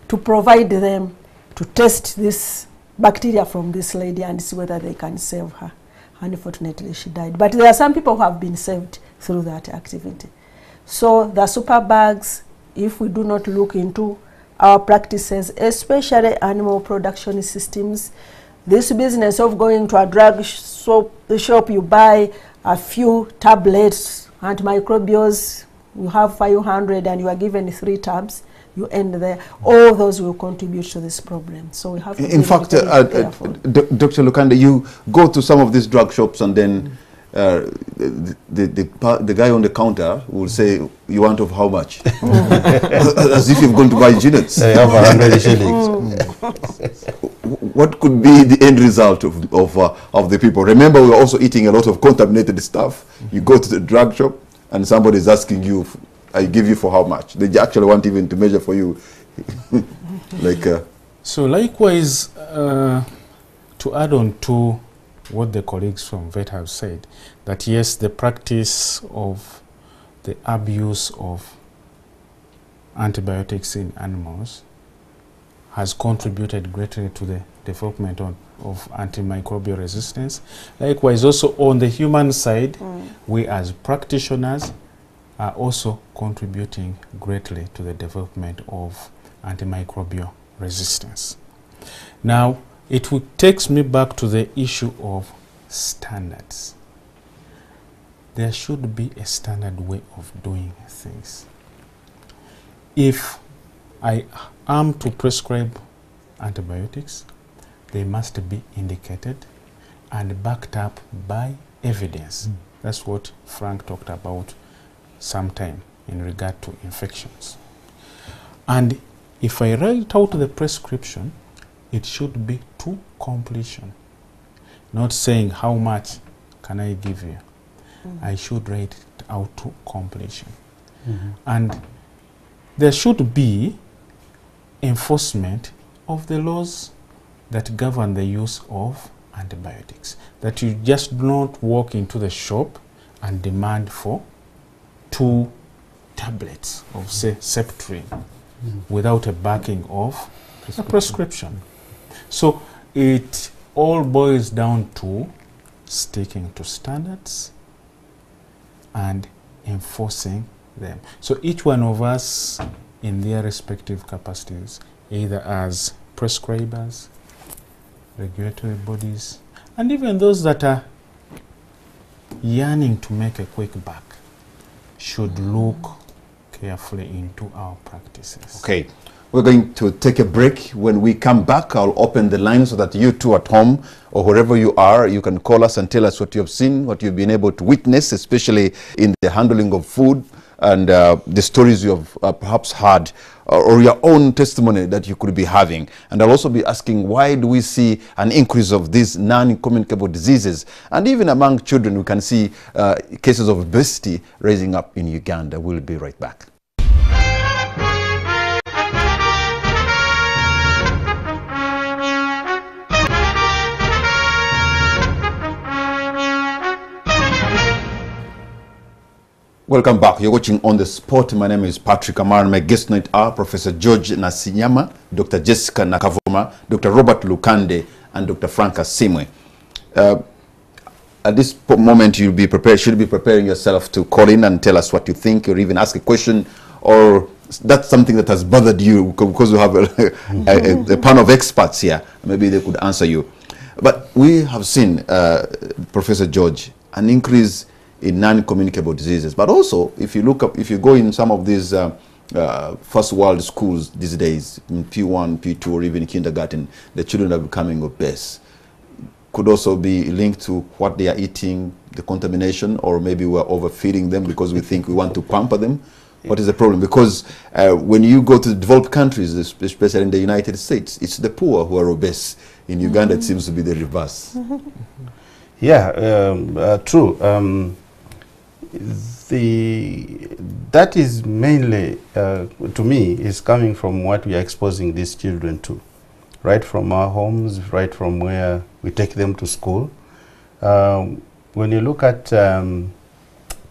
to provide them to test this bacteria from this lady and see whether they can save her. Unfortunately, she died. But there are some people who have been saved through that activity. So the superbugs, if we do not look into our practices, especially animal production systems, this business of going to a drug shop, you buy a few tablets, antimicrobials, you have 500 and you are given 3 tabs, you end there. All those will contribute to this problem. So we have to in fact, Dr. Lukanda, you go to some of these drug shops and then the guy on the counter will say, you want of how much? As if you've gone to buy units. They have 100 shillings. What could be the end result of the people? Remember, we're also eating a lot of contaminated stuff. You go to the drug shop and somebody is asking you, I give you for how much? They actually want even to measure for you. So likewise, to add on to what the colleagues from VET have said, that yes, the practice of the abuse of antibiotics in animals has contributed greatly to the development of antimicrobial resistance. Likewise, also on the human side, we as practitioners are also contributing greatly to the development of antimicrobial resistance. Now, it takes me back to the issue of standards. There should be a standard way of doing things. If I am to prescribe antibiotics, they must be indicated and backed up by evidence. That's what Frank talked about sometime in regard to infections. And if I write out the prescription, it should be to completion, not saying how much can I give you. I should write it out to completion. And there should be enforcement of the laws that govern the use of antibiotics, that you just do not walk into the shop and demand for 2 tablets of, say, Septrin without a backing of a prescription. So it all boils down to sticking to standards and enforcing them. So each one of us in their respective capacities, either as prescribers, regulatory bodies, and even those that are yearning to make a quick buck, should look carefully into our practices. Okay, we're going to take a break. When we come back, I'll open the line so that you too at home or wherever you are, you can call us and tell us what you have seen, what you've been able to witness, especially in the handling of food, and the stories you have perhaps heard, or your own testimony that you could be having. And I'll also be asking, why do we see an increase of these non-communicable diseases? And even among children, we can see cases of obesity rising up in Uganda. We'll be right back. Welcome back. You're watching On the Spot. My name is Patrick Amar. My guests tonight are Professor George Nasinyama, Dr. Jessica Nakavuma, Dr. Robert Lukande, and Dr. Franca Simwe. At this moment, you'll be prepared, should be preparing yourself to call in and tell us what you think, or even ask a question, or that's something that has bothered you because we have a panel of experts here. Maybe they could answer you. But we have seen, Professor George, an increase in non-communicable diseases. But also, if you look up, if you go in some of these first world schools these days, in P1, P2, or even kindergarten, the children are becoming obese. Could also be linked to what they are eating, the contamination, or maybe we're overfeeding them because we think we want to pamper them. What is the problem? Because when you go to the developed countries, especially in the United States, it's the poor who are obese. In Uganda, it seems to be the reverse. Yeah, true. That is mainly, to me, is coming from what we are exposing these children to, right from our homes, right from where we take them to school. When you look at, you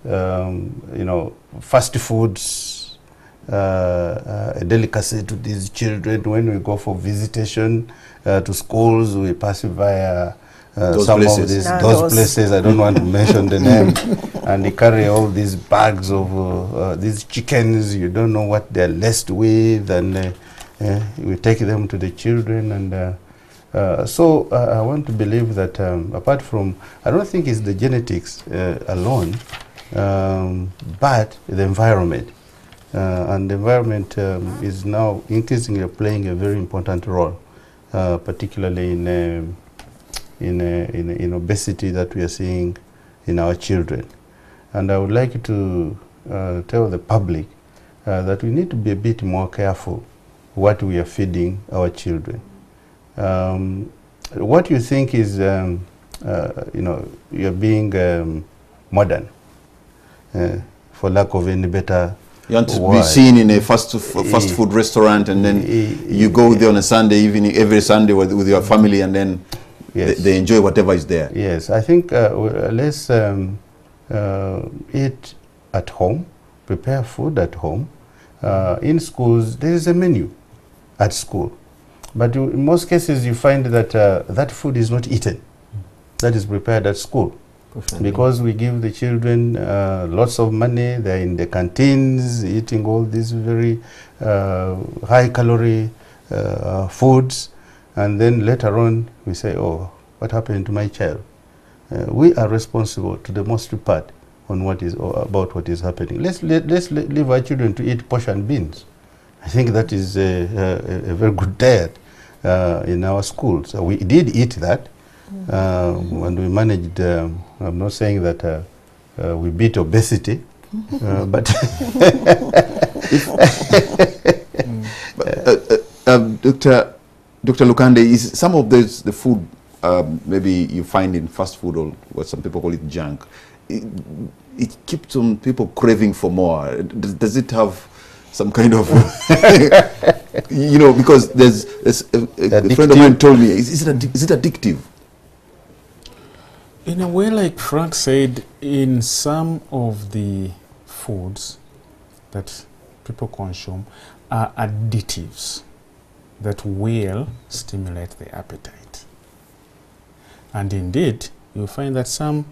know, fast foods, a delicacy to these children. When we go for visitation to schools, we pass via some places. Of these, those places, I don't want to mention the name, and they carry all these bags of these chickens. You don't know what they're laced with, and we take them to the children. And so I want to believe that apart from, I don't think it's the genetics alone, but the environment. And the environment is now increasingly playing a very important role, particularly in obesity that we are seeing in our children. And I would like to tell the public that we need to be a bit more careful what we are feeding our children. What you think is, you know, you're being modern, for lack of any better You want to be seen in a fast food restaurant, and then you go there on a Sunday evening, every Sunday with your family, and then yes, they enjoy whatever is there. Yes, I think let's eat at home, prepare food at home. In schools, there is a menu at school. But in most cases, you find that that food is not eaten. That is prepared at school. Because we give the children lots of money, they're in the canteens eating all these very high-calorie foods, and then later on we say, oh, what happened to my child? We are responsible to the most part on what is about what is happening. Let's leave our children to eat portion beans. I think that is a very good diet in our schools. So we did eat that. And we managed, I'm not saying that we beat obesity, but Dr. Lukande, is some of the food maybe you find in fast food, or what some people call it junk, it keeps some people craving for more. Does it have some kind of, you know, because there's a friend of mine told me, is it addictive? In a way, like Frank said, in some of the foods that people consume are additives that will stimulate the appetite. And indeed, you'll find that some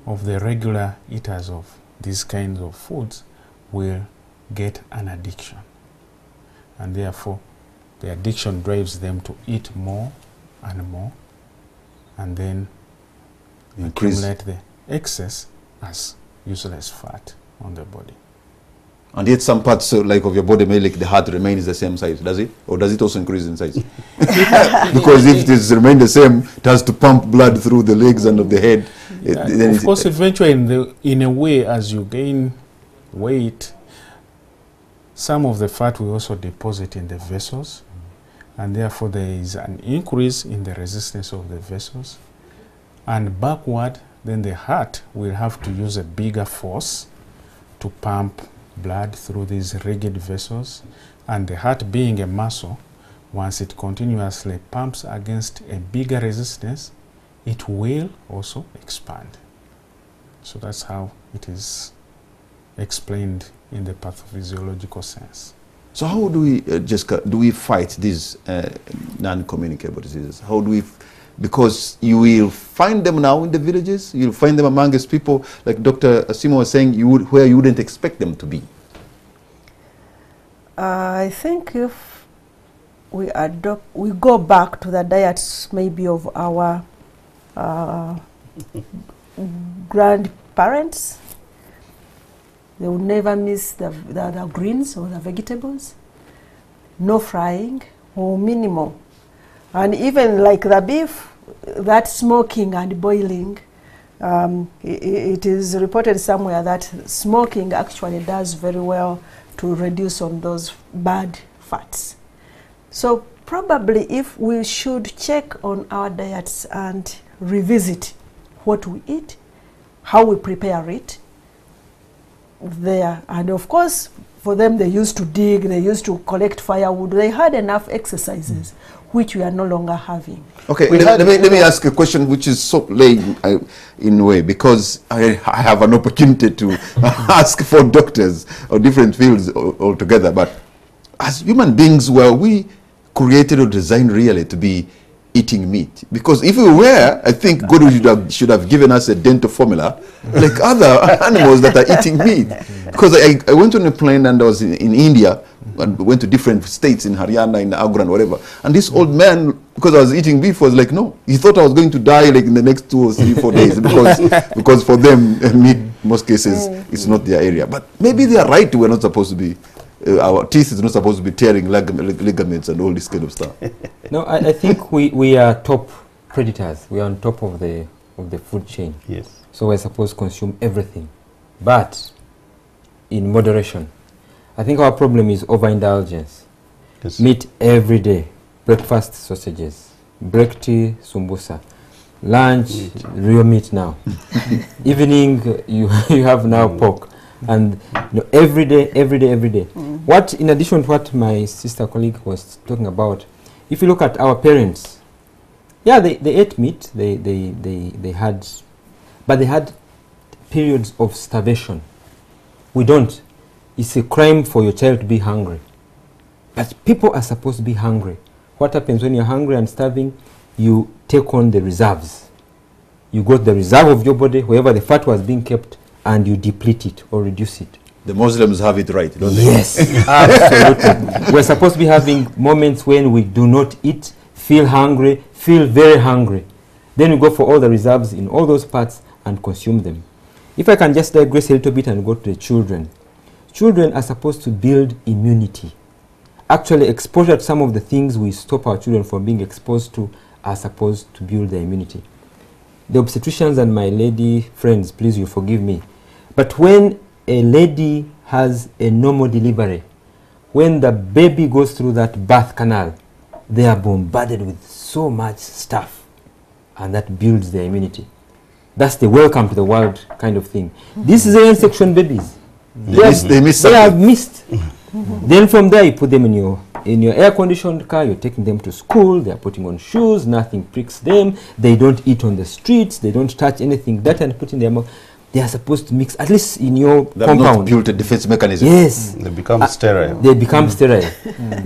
of the regular eaters of these kinds of foods will get an addiction. And therefore, the addiction drives them to eat more and more, and then accumulate the excess as useless fat on the body. And yet some parts like of your body, may like the heart remains the same size, does it? Or does it also increase in size? Because if it is remain the same, it has to pump blood through the legs and of the head. Of course, eventually, in a way, as you gain weight, some of the fat will also deposit in the vessels, and therefore there is an increase in the resistance of the vessels. And backward, then the heart will have to use a bigger force to pump blood through these rigid vessels. And the heart, being a muscle, once it continuously pumps against a bigger resistance, it will also expand. So that's how it is explained in the pathophysiological sense. So how do we, Jessica, do we fight these non-communicable diseases? How do we, because you will find them now in the villages, you'll find them amongst people, like Dr. Asimo was saying, where you wouldn't expect them to be. I think if we go back to the diets maybe of our grandparents, they would never miss the greens or the vegetables, no frying or minimal. And even like the beef, that smoking and boiling, it is reported somewhere that smoking actually does very well to reduce on those bad fats. So probably if we should check on our diets and revisit what we eat, how we prepare it there. And of course, for them, they used to dig, they used to collect firewood, they had enough exercises, which we are no longer having. Okay, let me ask a question which is so laying in a way, because I have an opportunity to ask for doctors of different fields altogether. But as human beings, were we created or designed really to be eating meat? Because if we were, I think God should have given us a dental formula like other animals that are eating meat. Because I went on a plane and I was in India, and went to different states in Haryana, in Agra and whatever. And this old man, because I was eating beef, was like, no. He thought I was going to die like in the next 2 or 3, 4 days because for them, meat, most cases, it's not their area. But maybe they are right. We're not supposed to be, our teeth is not supposed to be tearing ligaments and all this kind of stuff. No, I think we are top predators. We are on top of the food chain. Yes. So we're supposed to consume everything, but in moderation. I think our problem is overindulgence. Yes. Meat every day. Breakfast sausages, break tea sumbusa, lunch real meat now. Evening you have now pork, and every day. What, in addition to what my sister colleague was talking about, if you look at our parents, yeah, they ate meat. They had, but they had periods of starvation. We don't. It's a crime for your child to be hungry. But people are supposed to be hungry. What happens when you're hungry and starving? You take on the reserves. You got the reserve of your body, wherever the fat was being kept, and you deplete it or reduce it. The Muslims have it right, don't they? Yes, absolutely. We're supposed to be having moments when we do not eat, feel hungry, feel very hungry. Then we go for all the reserves in all those parts and consume them. If I can just digress a little bit and go to the children. Children are supposed to build immunity. Actually, exposure to some of the things we stop our children from being exposed to are supposed to build their immunity. The obstetricians and my lady friends, please, you forgive me. But when a lady has a normal delivery, when the baby goes through that birth canal, they are bombarded with so much stuff, and that builds their immunity. That's the welcome to the world kind of thing. These cesarean-section babies, they have missed. Then from there you put them in your air-conditioned car, you're taking them to school, they're putting on shoes, nothing pricks them, they don't eat on the streets, they don't touch anything that and put in their mouth. They are supposed to mix, at least in your compound. Not built a defense mechanism. Yes. They become sterile. They become sterile.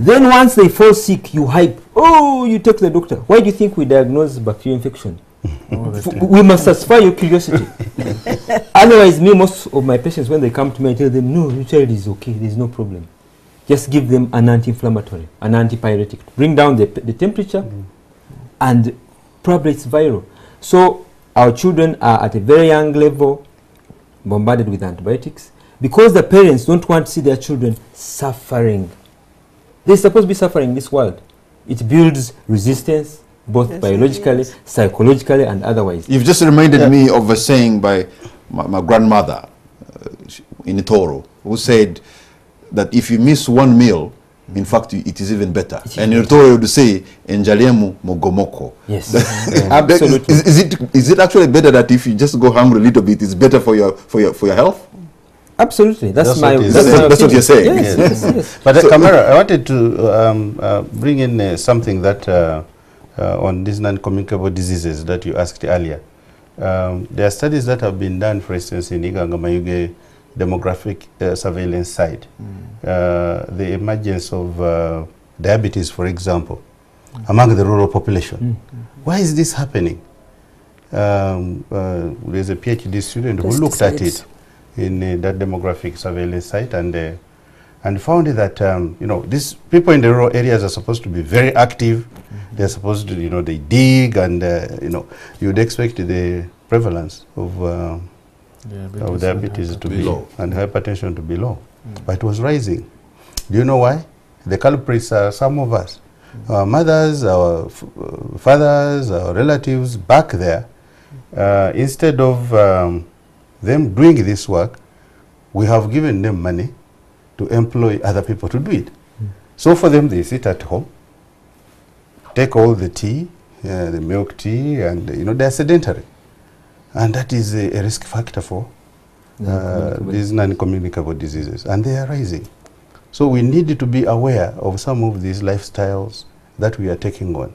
Then once they fall sick, you hype. Oh, you take the doctor. Why do you think we diagnose bacterial infection? All the time. We must satisfy your curiosity. Otherwise, most of my patients, when they come to me, I tell them, no, your child is okay, there's no problem. Just give them an anti-inflammatory, an antipyretic, to bring down the temperature, and probably it's viral. So our children are at a very young level bombarded with antibiotics because the parents don't want to see their children suffering. They're supposed to be suffering in this world. It builds resistance, both Yes, biologically, yes. psychologically, and otherwise. You've just reminded me of a saying by my grandmother in Itoro, who said that if you miss one meal, in fact, it is even better. And in Itoro, would say, "Enjalemu mogomoko." Yes. Absolutely. Is it actually better that if you just go hungry a little bit, it's better for your health? Absolutely. That's what my. he's That's, saying. my That's what you're saying. Yes, yes, yes. But Kamara, I wanted to bring in something that on these non-communicable diseases that you asked earlier. There are studies that have been done, for instance, in Uganda demographic surveillance site. The emergence of diabetes, for example, among the rural population. Why is this happening? There's a PhD student who looked at it in that demographic surveillance site and found that these people in the rural areas are supposed to be very active. They're supposed to, they dig and you'd expect the prevalence of diabetes to be low and hypertension to be low, but it was rising. Do you know why? The culprits are some of us, our mothers, our fathers, our relatives back there. Instead of them doing this work, we have given them money to employ other people to do it. So for them, they sit at home, take all the tea, the milk tea, and they're sedentary. And that is a risk factor for these non-communicable diseases, and they are rising. So we need to be aware of some of these lifestyles that we are taking on,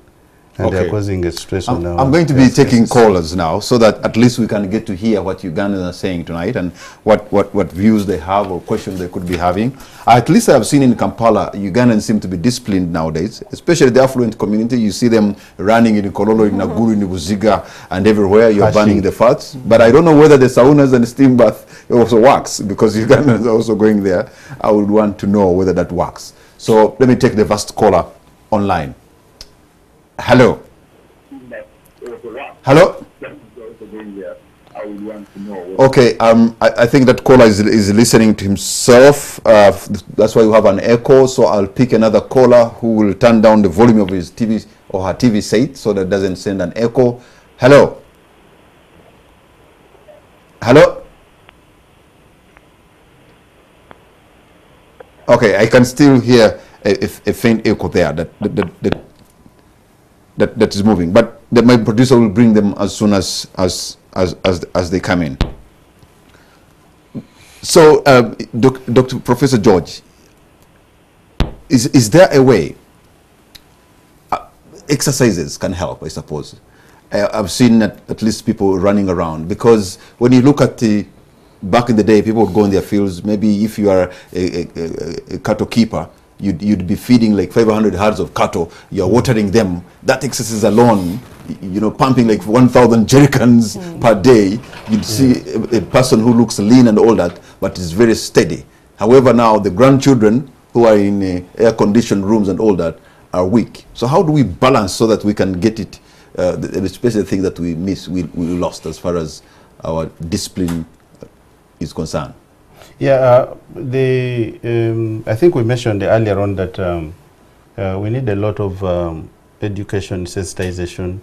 and they are causing a stress on our... I'm going to be taking callers now, so that at least we can get to hear what Ugandans are saying tonight, and what views they have or questions they could be having. At least I have seen in Kampala, Ugandans seem to be disciplined nowadays, especially the affluent community. You see them running in Kololo, in Naguru, in Buziga, and everywhere. You're burning the fats. But I don't know whether the saunas and the steam bath also works, because Ugandans are also going there. I would want to know whether that works. So let me take the first caller online. Hello. Hello. Okay. I think that caller is listening to himself. That's why you have an echo. So I'll pick another caller who will turn down the volume of his TV or her TV set so that it doesn't send an echo. Hello. Hello. Okay, I can still hear a faint echo there that is moving, but my producer will bring them as soon as they come in. So, Dr. Professor George, is there a way? Exercises can help, I suppose. I've seen at least people running around, because when you look at back in the day, people would go in their fields. Maybe if you are a cattle keeper, you'd be feeding like 500 herds of cattle. You're watering them. That exercise alone, pumping like 1,000 jerrycans per day. You'd see a person who looks lean and all that, but is very steady. However, now the grandchildren who are in air-conditioned rooms and all that are weak. So how do we balance so that we can get it, especially the thing that we lost as far as our discipline is concerned? Yeah, I think we mentioned earlier on that we need a lot of education, sensitization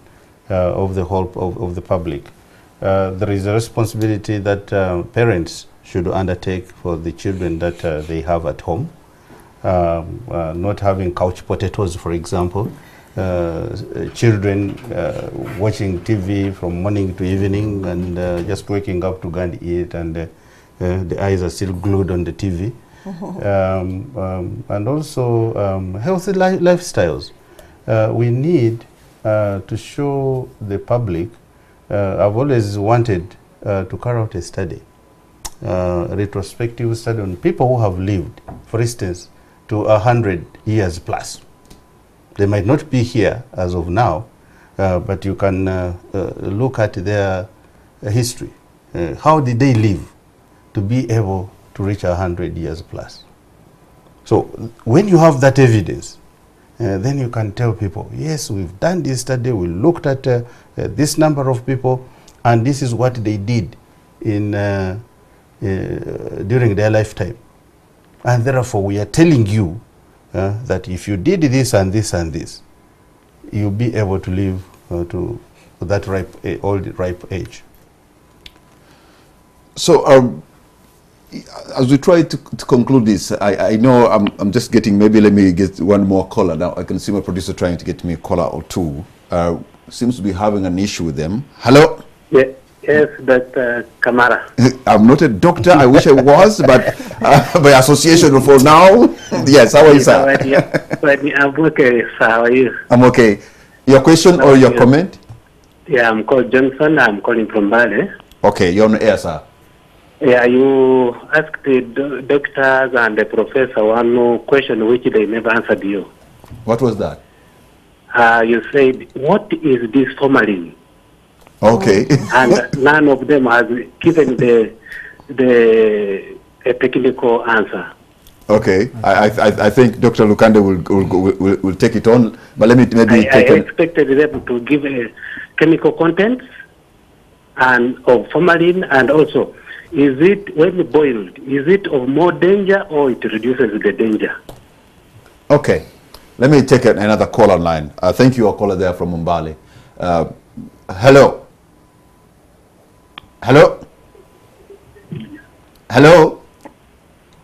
of the whole of the public. There is a responsibility that parents should undertake for the children that they have at home. Not having couch potatoes, for example. Children watching TV from morning to evening and just waking up to go and eat, and the eyes are still glued on the TV. And also healthy lifestyles. We need to show the public. I've always wanted to carry out a study, a retrospective study on people who have lived, for instance, to 100 years plus. They might not be here as of now, but you can look at their history. How did they live to be able to reach 100 years plus? So when you have that evidence, then you can tell people, yes, we've done this study, we looked at this number of people, and this is what they did in during their lifetime. And therefore, we are telling you that if you did this and this and this, you'll be able to live to that old ripe age. So, as we try to conclude this, I know I'm just getting, maybe let me get one more caller. Now I can see my producer trying to get me a caller or two. Seems to be having an issue with them. Hello? Yeah, yes, Dr. Kamara. I'm not a doctor, I wish I was, but by association for now, yes, how are you, sir? I'm okay, sir, how are you? I'm okay. Your question or your comment? Yeah, I'm called Johnson, I'm calling from Bali. Okay, you're on the air, sir. Yeah, you asked the doctors and the professor one question which they never answered you. What was that? You said, what is this formalin? Okay. And none of them has given a technical answer. Okay, I think Dr. Lukande will take it on, but let me maybe I expected them to give a chemical content and of formalin, and also, is it, when boiled, is it of more danger or it reduces the danger? Okay, let me take another call online. Thank you, a caller there from Umbali. Hello? Hello? Hello?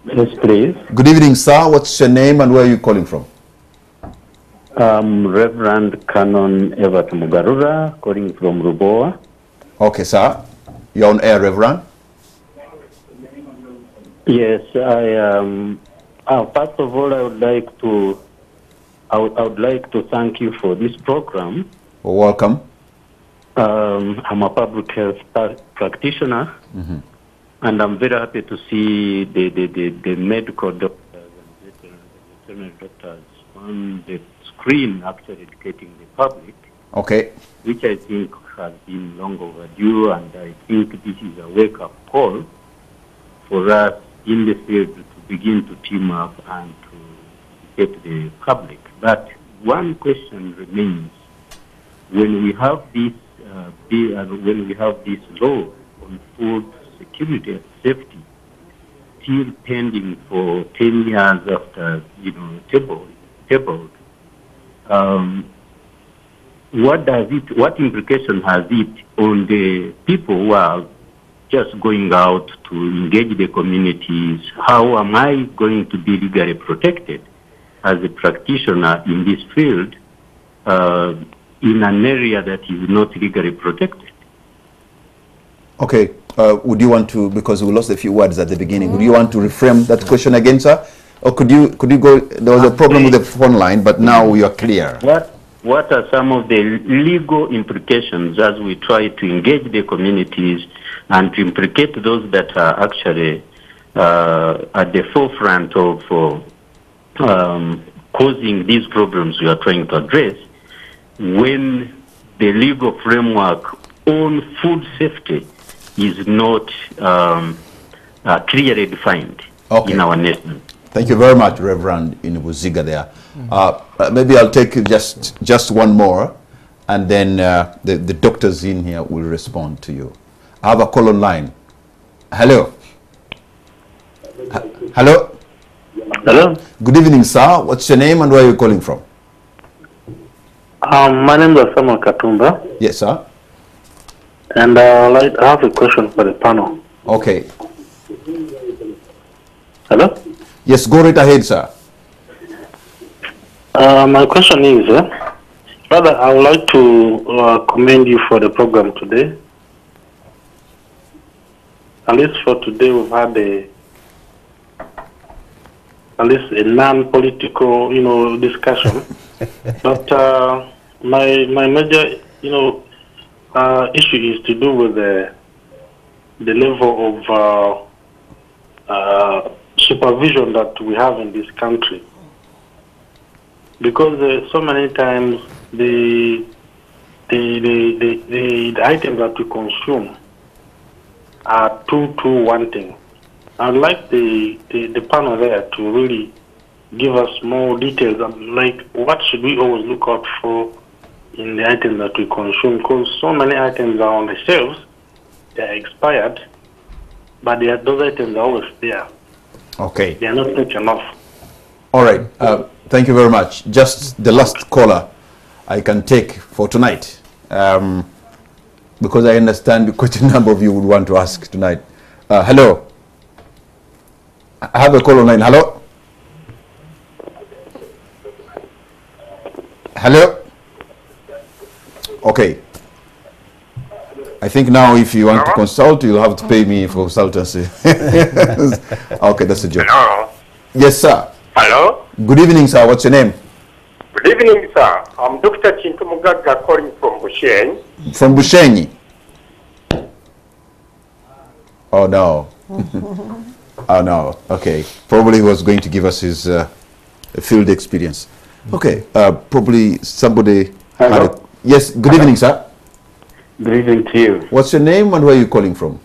Yes, please. Good evening, sir. What's your name and where are you calling from? Reverend Canon Everett Mugarura, calling from Ruboa. Okay, sir. You're on air, Reverend. Yes, I am. First of all, I would like to thank you for this program. Well, welcome. I'm a public health practitioner, and I'm very happy to see the medical doctors and veterinary doctors on the screen actually educating the public. Okay. Which I think has been long overdue, and I think this is a wake-up call for us in the field to begin to team up and to get the public. But one question remains: when we have this law on food security and safety still pending for 10 years after tabled, what implication has it on the people who are just going out to engage the communities? How am I going to be legally protected as a practitioner in this field in an area that is not legally protected? Okay. Would you want to, because we lost a few words at the beginning, would you want to reframe that question again, sir? Or could you go, there was a problem with the phone line, but now we are clear. What are some of the legal implications as we try to engage the communities and to implicate those that are actually at the forefront of causing these problems we are trying to address, when the legal framework on food safety is not clearly defined in our nation? Thank you very much, Reverend Inubuziga there. Maybe I'll take just one more, and then the doctors in here will respond to you. I have a call online. Hello. Hello. Hello. Good evening, sir. What's your name and where are you calling from? My name is Samuel Katumba. Yes, sir. And I have a question for the panel. Okay. Hello? Yes, go right ahead, sir. My question is, Brother, I would like to commend you for the program today. At least for today, we've had at least a non-political, discussion. But my major, issue is to do with the level of supervision that we have in this country. Because so many times the the items that we consume are too wanting. I'd like the panel there to really give us more details on, like, what should we always look out for in the items that we consume, because so many items are on the shelves, they're expired, but those items are always there. Okay. They are not taken off. All right. Thank you very much. Just the last caller I can take for tonight, because I understand quite a number of you would want to ask tonight. Hello. I have a call online. Hello. Hello. Okay. I think now if you want to consult, you'll have to pay me for consultancy. Okay, that's a joke. Hello. Yes, sir. Hello. Good evening, sir. What's your name? Good evening, sir. I'm Dr. Chintu Mugaga calling from Bushenyi. From Bushenyi. Oh, no. Oh, no. Okay. Probably he was going to give us his field experience. Okay. Probably somebody had a... Yes. Good evening, sir. Good evening to you. What's your name and where are you calling from?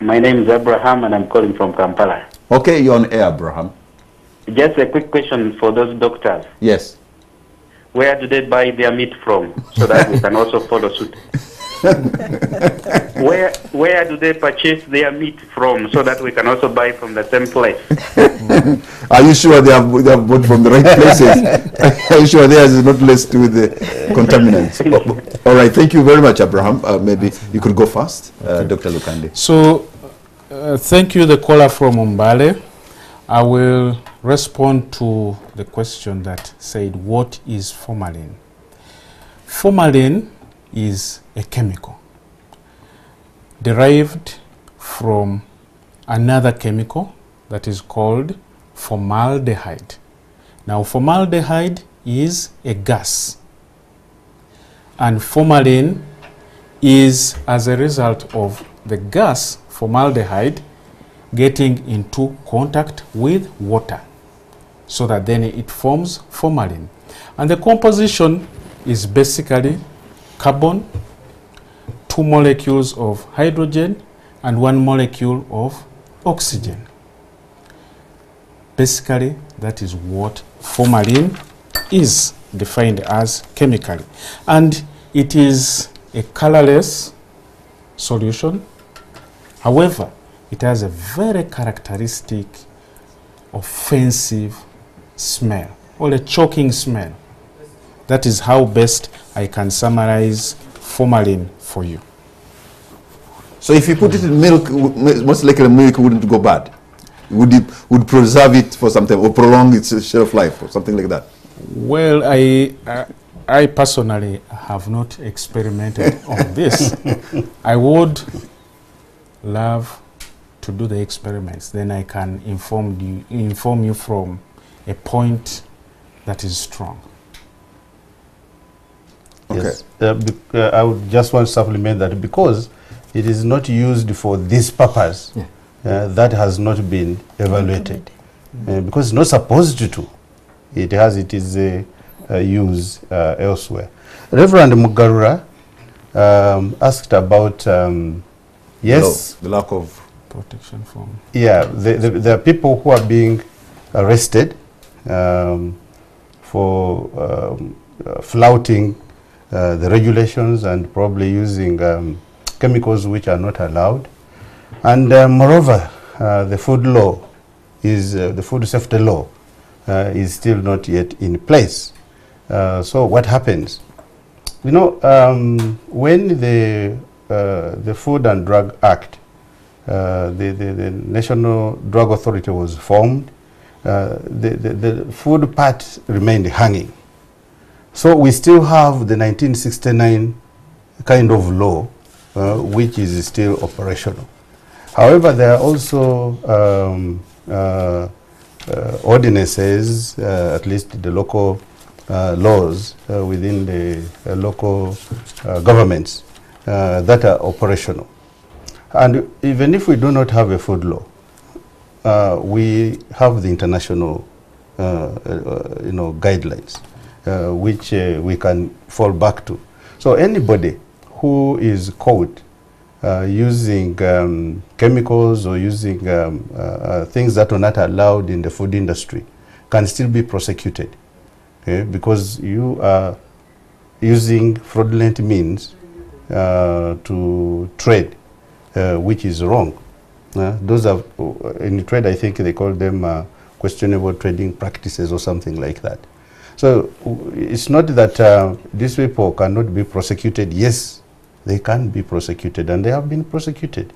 My name is Abraham and I'm calling from Kampala. Okay, you're on air, Abraham. Just a quick question for those doctors. Yes. Where do they buy their meat from so that we can also follow suit? Where do they purchase their meat from so that we can also buy from the same place? Are you sure they have bought from the right places? Are you sure theirs is not laced with the contaminants? All right, thank you very much, Abraham. Maybe you could go first, Dr. Lukande. So, thank you, the caller from Umbale. I will respond to the question that said, what is formalin? Formalin is a chemical derived from another chemical that is called formaldehyde. Now, formaldehyde is a gas, and formalin is as a result of the gas formaldehyde getting into contact with water, so that then it forms formalin. And the composition is basically carbon, 2 molecules of hydrogen, and 1 molecule of oxygen. Basically, that is what formalin is defined as chemically. And it is a colorless solution. However, it has a very characteristic offensive smell, or a choking smell. That is how best I can summarize formalin for you. So if you put it in milk, most likely milk wouldn't go bad. Would preserve it for some time or prolong its shelf life or something like that? Well, I personally have not experimented on this. I would love to do the experiments. Then I can inform you from a point that is strong. Okay. Yes. I would just want to supplement that because it is not used for this purpose. Yeah. That has not been evaluated because it's not supposed to. It is used elsewhere. Reverend Mugarura asked about yes, the lack of protection from. Yeah, there are people who are being arrested for flouting the regulations and probably using chemicals which are not allowed. And moreover, the food law is the food safety law is still not yet in place. So what happens? You know, when the Food and Drug Act, the National Drug Authority was formed, the food part remained hanging. So we still have the 1969 kind of law, which is still operational. However, there are also ordinances, at least the local laws within the local governments that are operational. And even if we do not have a food law, we have the international guidelines which we can fall back to. So anybody who is caught using chemicals or using things that are not allowed in the food industry can still be prosecuted, okay? Because you are using fraudulent means to trade, which is wrong. Those are, in trade, I think they call them questionable trading practices or something like that. So it's not that these people cannot be prosecuted. Yes, they can be prosecuted, and they have been prosecuted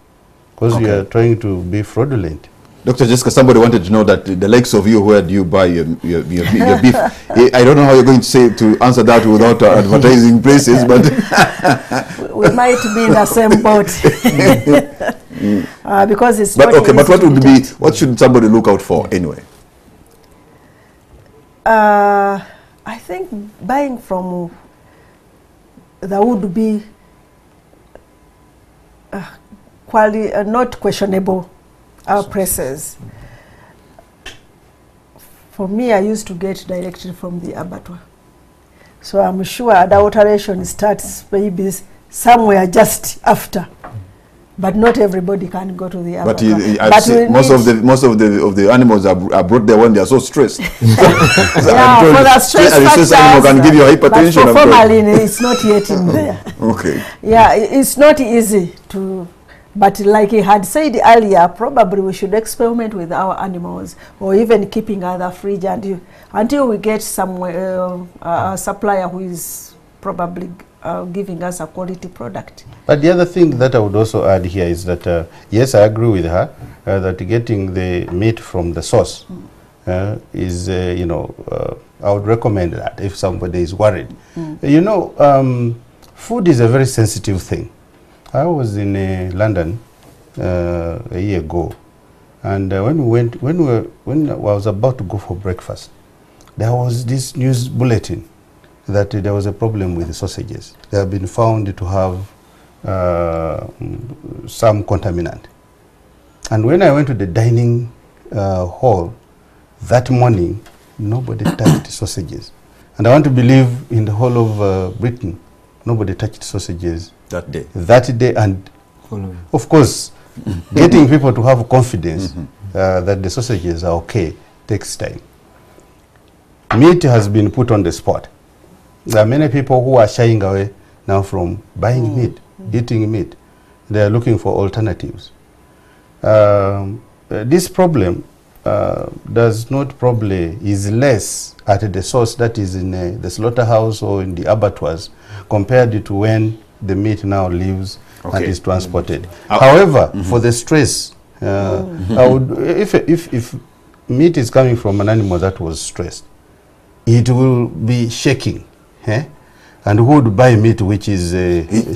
because you are trying to be fraudulent. Dr. Jessica, somebody wanted to know that the likes of you, where do you buy your beef? I don't know how you're going to answer that without advertising places, but we might be in the same boat. Because it's not okay, but easy what should somebody look out for anyway? I think buying from that would be not questionable prices. For me, I used to get directly from the abattoir. So I'm sure adulteration starts maybe somewhere just after. But not everybody can go to the abattoir. Most of the animals are brought there when they are so stressed. Yeah, for the stress animal can give you hypertension. But for formalin, it's not yet in there. Okay. Yeah, it's not easy to. But like he had said earlier, probably we should experiment with our animals, or even keeping other fridge until we get somewhere a supplier who is probably giving us a quality product. But the other thing that I would also add here is that, yes, I agree with her, that getting the meat from the source is, I would recommend that if somebody is worried. You know, food is a very sensitive thing. I was in London a year ago, and when I was about to go for breakfast, there was this news bulletin that there was a problem with the sausages. They have been found to have some contaminant. And when I went to the dining hall that morning, nobody touched sausages. And I want to believe in the whole of Britain, nobody touched sausages that day. And of course, getting people to have confidence that the sausages are okay takes time. Meat has been put on the spot. There are many people who are shying away now from buying meat, eating meat. They are looking for alternatives. This problem is less at the source, that is in the slaughterhouse or in the abattoirs, compared to when the meat now leaves and is transported. However, for the stress, I would, if meat is coming from an animal that was stressed, it will be shaking. And who would buy meat which is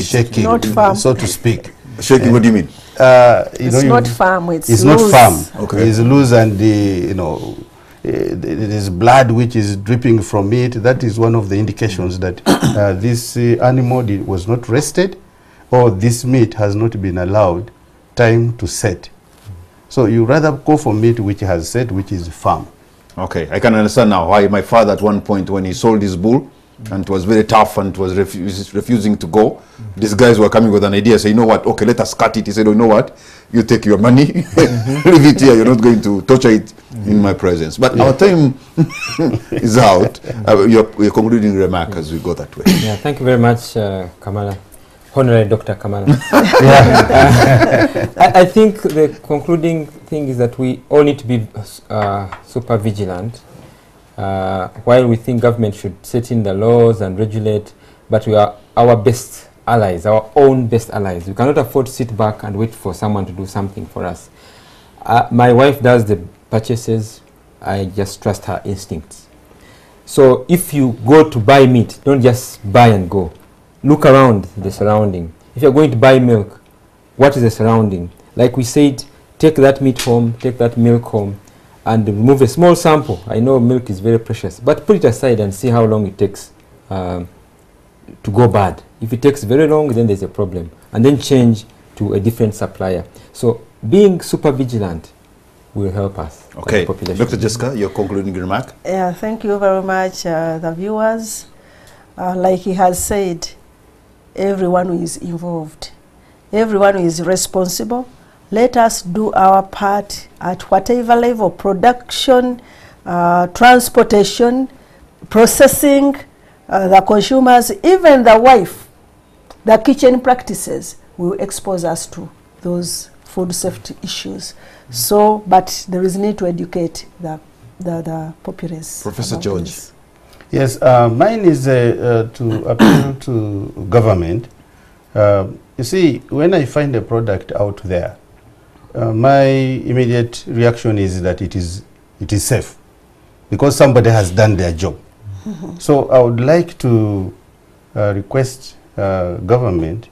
shaking, not farm, so to speak? Shaking, what do you mean? It's not farm, it's loose. Not farm. Okay. It's loose, and it is blood which is dripping from it. That is one of the indications that this animal was not rested, or this meat has not been allowed time to set. So you rather go for meat which has set, which is farm. Okay, I can understand now why my father at one point, when he sold his bull, and it was very tough and it was refusing to go, these guys were coming with an idea, say, you know what, okay, let us cut it. He said, oh, you know what, you take your money, leave it here, you're not going to torture it in my presence. But our time is out. Your concluding remark as we go that way. Yeah, thank you very much, Kamala. Honorary Dr. Kamala. I think the concluding thing is that we all need to be super vigilant. While we think government should set in the laws and regulate, but we are our best allies, our own best allies. We cannot afford to sit back and wait for someone to do something for us. My wife does the purchases. I just trust her instincts. So if you go to buy meat, don't just buy and go. Look around the surrounding. If you're going to buy milk, what is the surrounding? Like we said, take that meat home, take that milk home, and remove a small sample. I know milk is very precious, but put it aside and see how long it takes to go bad. If it takes very long, then there's a problem. And then change to a different supplier. So being super vigilant will help us. Okay. Dr. Jessica, your concluding remark? Yeah, thank you very much, the viewers. Like he has said, everyone who is involved, everyone who is responsible. Let us do our part at whatever level: production, transportation, processing, the consumers, even the wife. The kitchen practices will expose us to those food safety issues. So, but there is need to educate the populace. Professor George. This. Yes, mine is to appeal to government. You see, when I find a product out there, my immediate reaction is that it is safe, because somebody has done their job. So I would like to request government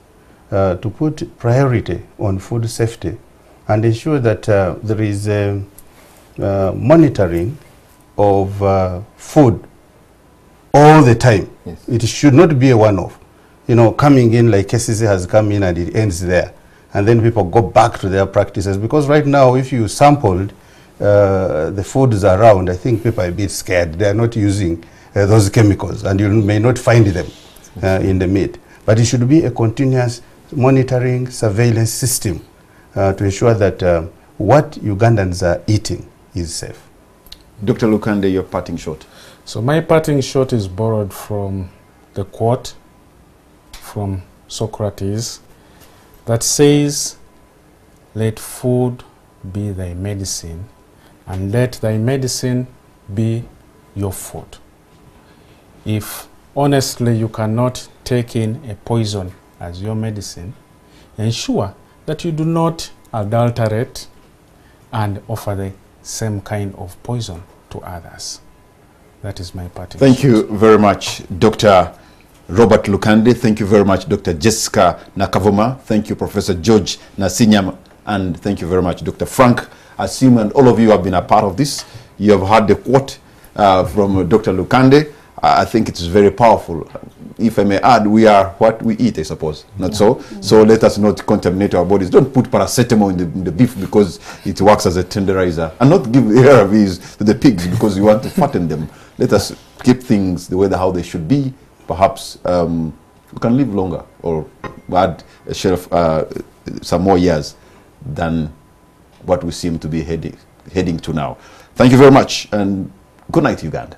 to put priority on food safety and ensure that there is monitoring of food all the time. Yes. It should not be a one-off. You know, coming in like KCC has come in and it ends there. And then people go back to their practices. Because right now, if you sampled the foods around, I think people are a bit scared. They are not using those chemicals, and you may not find them in the meat. But it should be a continuous monitoring, surveillance system to ensure that what Ugandans are eating is safe. Dr. Lukande, your parting shot. So my parting shot is borrowed from the quote from Socrates that says, "Let food be thy medicine, and let thy medicine be your food." If honestly you cannot take in a poison as your medicine, ensure that you do not adulterate and offer the same kind of poison to others. That is my parting Thank shot. you very much, Dr. Robert Lukande. Thank you very much, Dr. Jessica Nakavoma. Thank you, Professor George Nasinyam. And thank you very much, Dr. Frank Asim. And all of you have been a part of this. You have heard the quote from Dr. Lukande. I think it is very powerful. If I may add, we are what we eat, I suppose. Not so? So let us not contaminate our bodies. Don't put paracetamol in the beef because it works as a tenderizer. And not give ARVs to the pigs because you want to fatten them. Let us keep things the way how they should be. Perhaps we can live longer or add a share of some more years than what we seem to be heading to now. Thank you very much, and good night, Uganda.